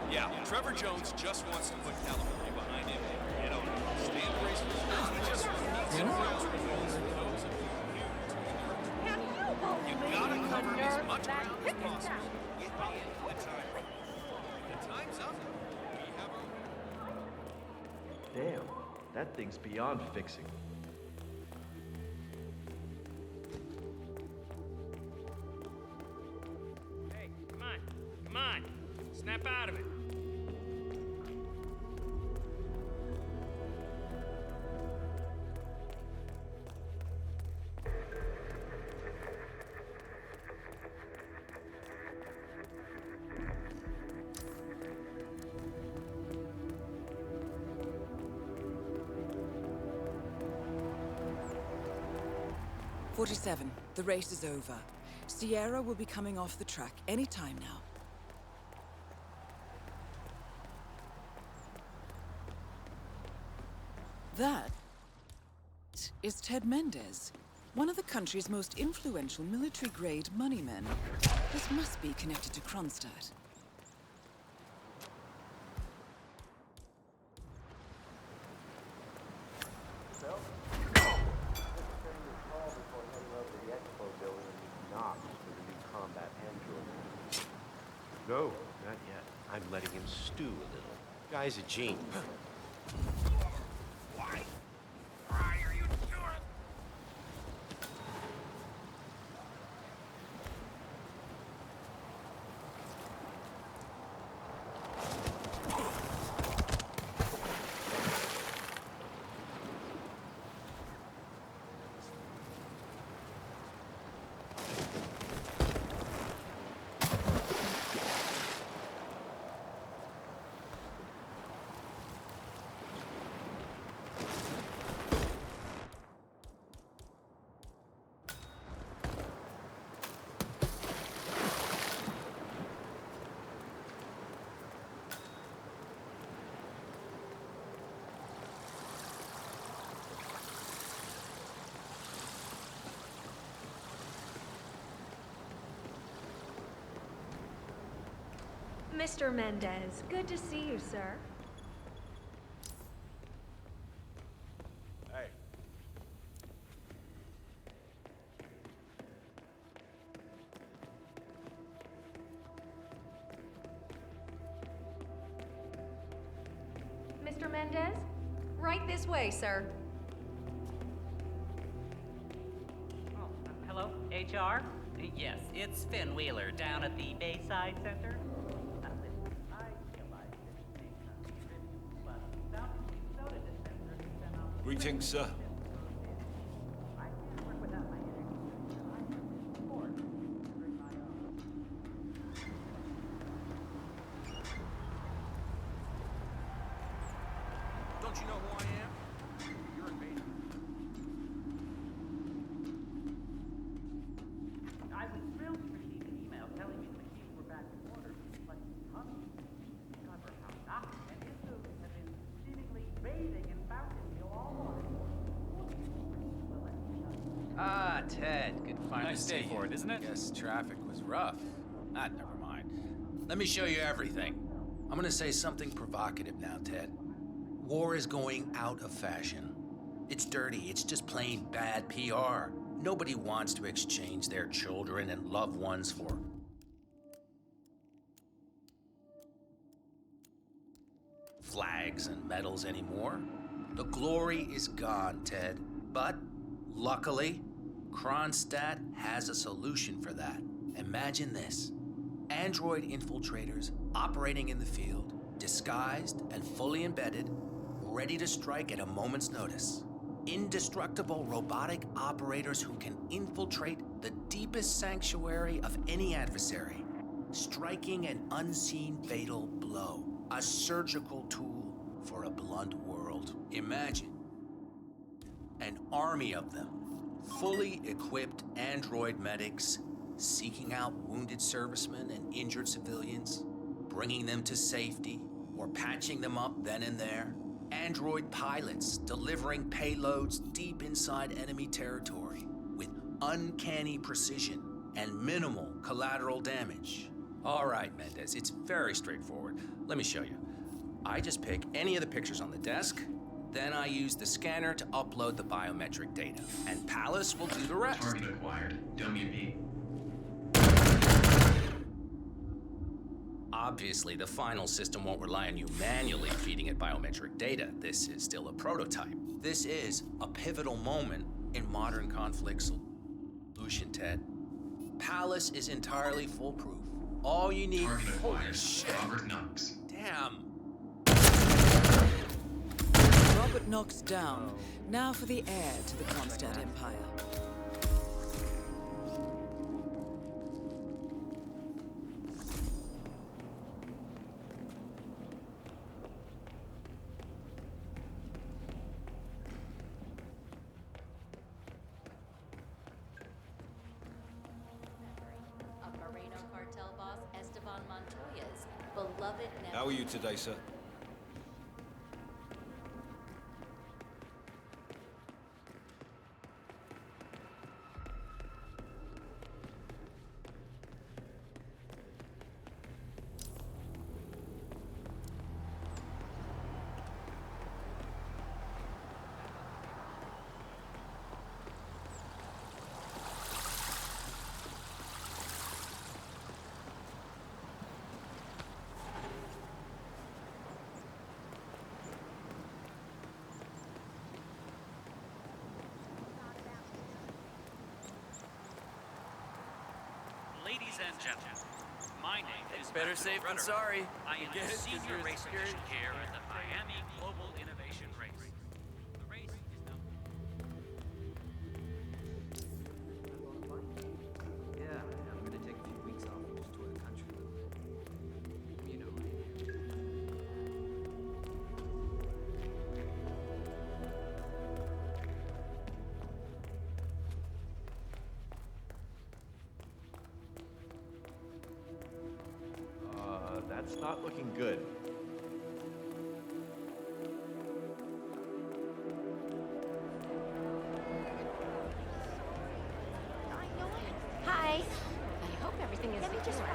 Yeah, Trevor Jones just wants to put California behind him and get on it. Stand race for he just needs some ground rules for those of you gotta cover as much ground as possible. The time's up. Damn, that thing's beyond fixing. Hey, come on. Come on. Snap out of it. "47. The race is over. Sierra will be coming off the track any time now. That is Ted Mendez, one of the country's most influential military-grade money men. This must be connected to Kronstadt. No, not yet. I'm letting him stew a little. Guy's a genius. Why are you doing? Mr. Mendez, good to see you, sir. Hey. Mr. Mendez? Right this way, sir. Oh, hello, HR? Yes, it's Finn Wheeler down at the Bayside Center. Greetings, sir. Don't you know who I am? You're invading. I was thrilled to receive an email telling me the keys were back in order, but Tommy discovered how Knox and his students have been seemingly bathing in fountains all morning. Ah, Ted. Good to finally Nice see day you. for it, isn't it? Guess traffic was rough. Ah, never mind. Let me show you everything. I'm gonna say something provocative now, Ted. War is going out of fashion. It's dirty, it's just plain bad PR. Nobody wants to exchange their children and loved ones for flags and medals anymore. The glory is gone, Ted. But, luckily, Kronstadt has a solution for that. Imagine this. Android infiltrators operating in the field, disguised and fully embedded, ready to strike at a moment's notice. Indestructible robotic operators who can infiltrate the deepest sanctuary of any adversary, striking an unseen fatal blow. A surgical tool for a blunt world. Imagine an army of them, fully equipped android medics, seeking out wounded servicemen and injured civilians, bringing them to safety or patching them up then and there. Android pilots delivering payloads deep inside enemy territory with uncanny precision and minimal collateral damage. All right, Mendez, it's very straightforward. Let me show you. I just pick any of the pictures on the desk, then I use the scanner to upload the biometric data, and Palace will do the rest. Target acquired. WP. Obviously, the final system won't rely on you manually feeding it biometric data. This is still a prototype. This is a pivotal moment in modern conflict solution, Ted. Palace is entirely foolproof. All you need... Target Holy acquired. shit. Robert Knox. Damn. Robert Knox down. Now for the heir to the Kronstadt Empire. How are you today, sir? Ladies and gentlemen, my name is Better safe than sorry. I am Get a it? 'Cause senior you're race scared. official here at the Miami Global Innovation Race. The race is now... Yeah, I'm gonna take a few weeks off and just tour the country a little bit. You know, That's not looking good. Hi. I hope everything is just fine.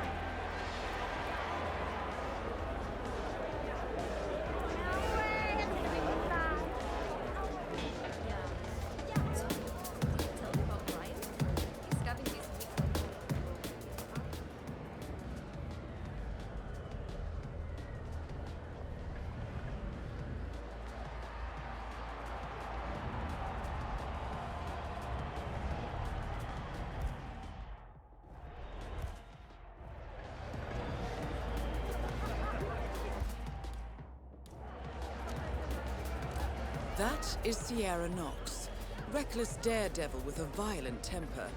That is Sierra Knox. Reckless daredevil with a violent temper.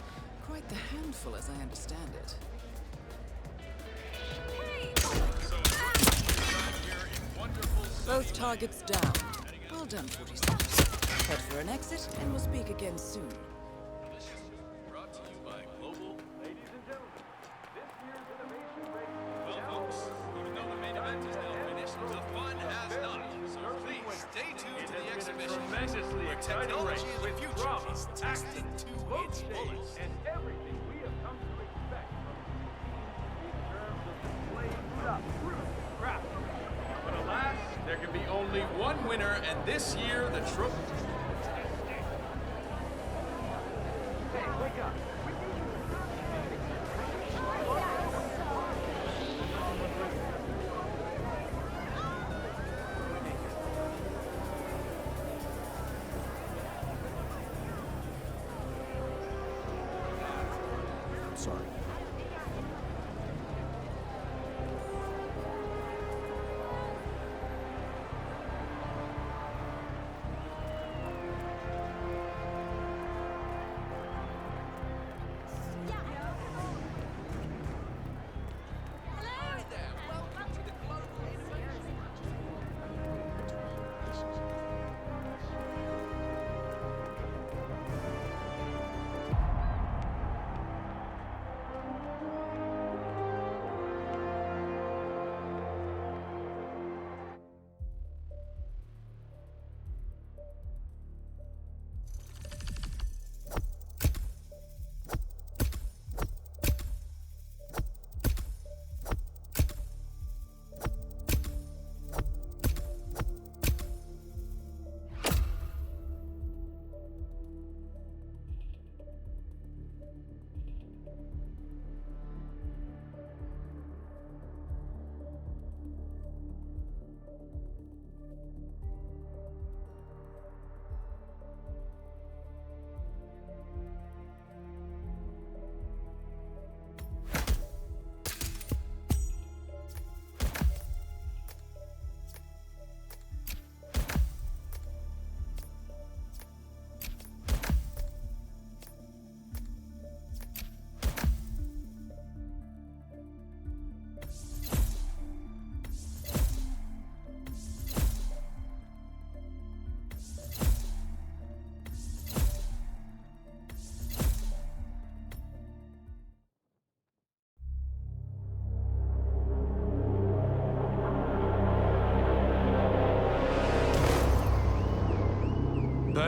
Quite the handful, as I understand it. Both targets down. Well done, 47. Head for an exit, and we'll speak again soon. Brought to you by Global. Ladies and gentlemen, this year's innovation race. Well, folks, even though the main event is now finished, the fun has not. So please stay tuned to the exhibition, where technology in the future is tested to its fullest. And everything we have come to expect from in terms of display stuff, crap. But alas, there can be only one winner, and this year the trophy. Hey, wake up. I'm sorry.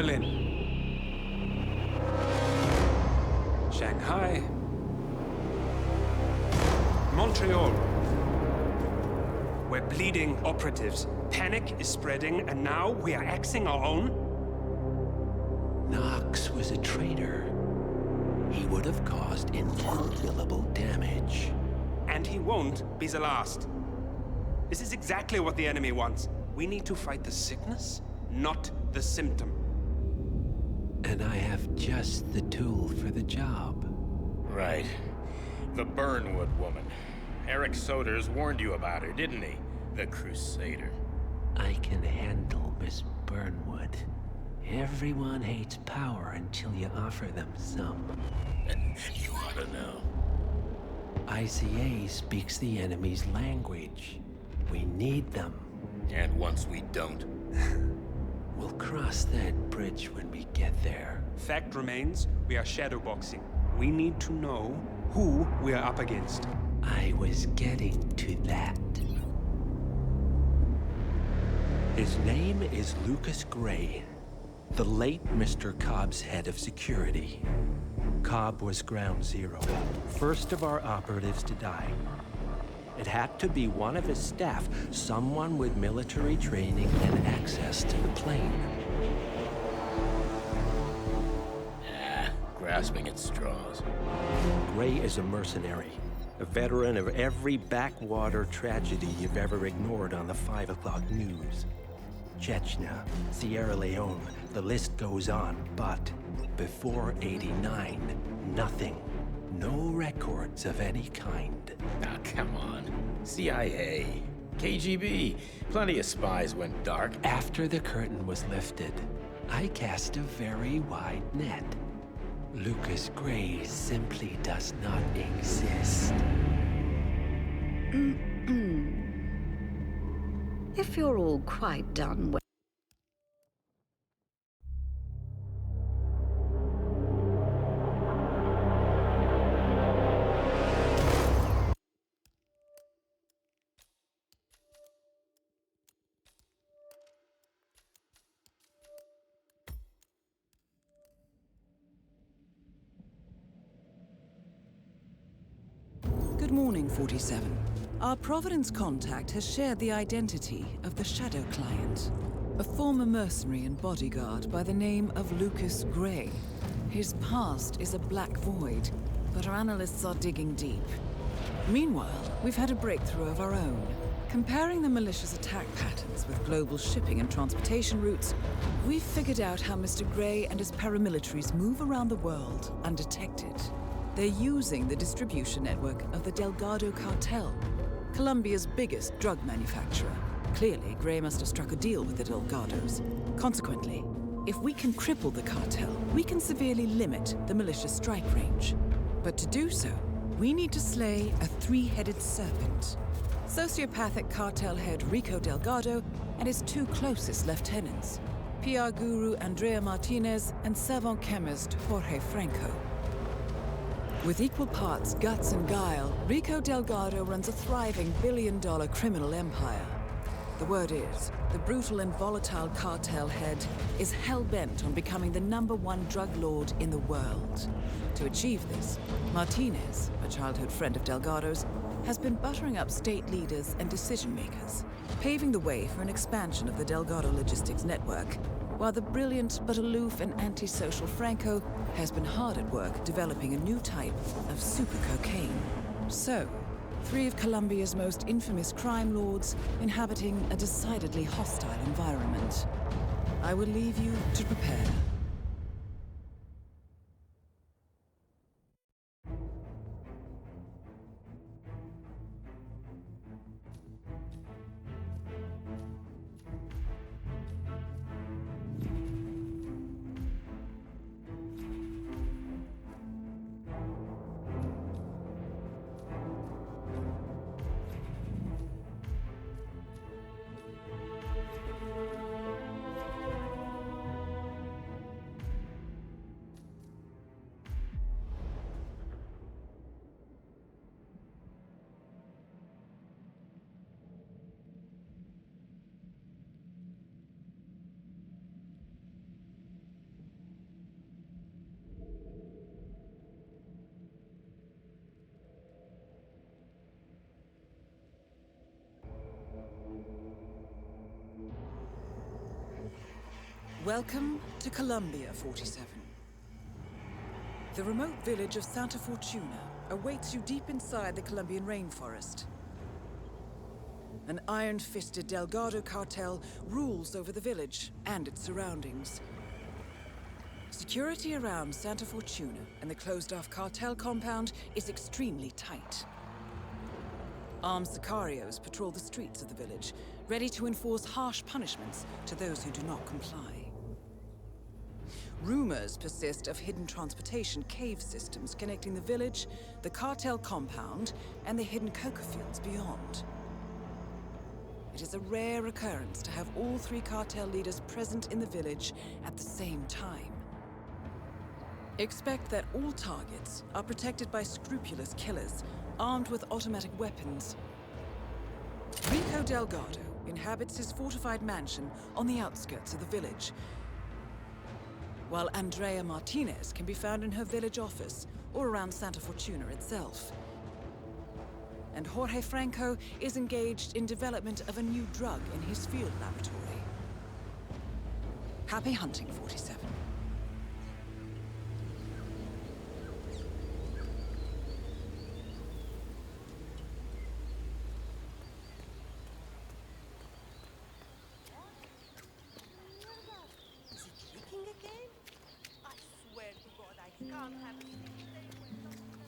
Berlin. Shanghai. Montreal. We're bleeding operatives. Panic is spreading, and now we are axing our own? Knox was a traitor. He would have caused incalculable damage. And he won't be the last. This is exactly what the enemy wants. We need to fight the sickness, not the symptom. And I have just the tool for the job. Right. The Burnwood woman. Eric Soders warned you about her, didn't he? The Crusader. I can handle Miss Burnwood. Everyone hates power until you offer them some. You ought to know. ICA speaks the enemy's language. We need them. And once we don't? We'll cross that bridge when we get there. Fact remains, we are shadowboxing. We need to know who we are up against. I was getting to that. His name is Lucas Gray, the late Mr. Cobb's head of security. Cobb was ground zero, first of our operatives to die. It had to be one of his staff, someone with military training and access to the plane. Grasping at straws. Gray is a mercenary, a veteran of every backwater tragedy you've ever ignored on the 5 o'clock news. Chechnya, Sierra Leone, the list goes on, but before '89, nothing. No records of any kind. Now, come on. CIA, KGB, plenty of spies went dark. After the curtain was lifted, I cast a very wide net. Lucas Gray simply does not exist. If you're all quite done with... Good morning, 47. Our Providence contact has shared the identity of the Shadow Client, a former mercenary and bodyguard by the name of Lucas Gray. His past is a black void, but our analysts are digging deep. Meanwhile, we've had a breakthrough of our own. Comparing the malicious attack patterns with global shipping and transportation routes, we've figured out how Mr. Gray and his paramilitaries move around the world undetected. They're using the distribution network of the Delgado cartel, Colombia's biggest drug manufacturer. Clearly, Gray must have struck a deal with the Delgados. Consequently, if we can cripple the cartel, we can severely limit the militia's strike range. But to do so, we need to slay a three-headed serpent. Sociopathic cartel head Rico Delgado and his two closest lieutenants, PR guru Andrea Martinez and savant chemist Jorge Franco. With equal parts guts and guile, Rico Delgado runs a thriving billion-dollar criminal empire. The word is, the brutal and volatile cartel head is hell-bent on becoming the #1 drug lord in the world. To achieve this, Martinez, a childhood friend of Delgado's, has been buttering up state leaders and decision-makers, paving the way for an expansion of the Delgado logistics network, while the brilliant but aloof and antisocial Franco has been hard at work developing a new type of super cocaine. So, 3 of Colombia's most infamous crime lords inhabiting a decidedly hostile environment. I will leave you to prepare. Welcome to Columbia, 47. The remote village of Santa Fortuna awaits you deep inside the Colombian rainforest. An iron-fisted Delgado cartel rules over the village and its surroundings. Security around Santa Fortuna and the closed-off cartel compound is extremely tight. Armed sicarios patrol the streets of the village, ready to enforce harsh punishments to those who do not comply. Rumors persist of hidden transportation cave systems connecting the village, the cartel compound, and the hidden coca fields beyond. It is a rare occurrence to have all three cartel leaders present in the village at the same time. Expect that all targets are protected by scrupulous killers, armed with automatic weapons. Rico Delgado inhabits his fortified mansion on the outskirts of the village, while Andrea Martinez can be found in her village office or around Santa Fortuna itself. And Jorge Franco is engaged in development of a new drug in his field laboratory. Happy hunting, 47. Is it leaking again? I swear to God, I can't have a single day when something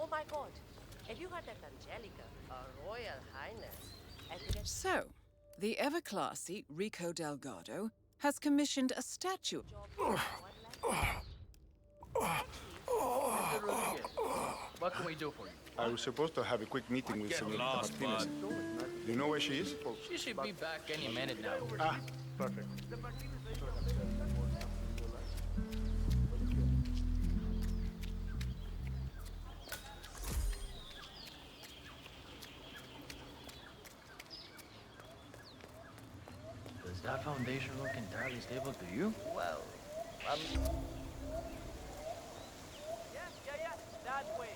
Oh my God! Have you heard that Angelica, our Royal Highness, So, the ever-classy Rico Delgado has commissioned a statue. Mr. Rodriguez, what can we do for you? I was supposed to have a quick meeting with Señorita Martinez. Do you know where she is? She should be back any minute now. Ah, perfect. Does that foundation look entirely stable to you? Well, yeah, that way.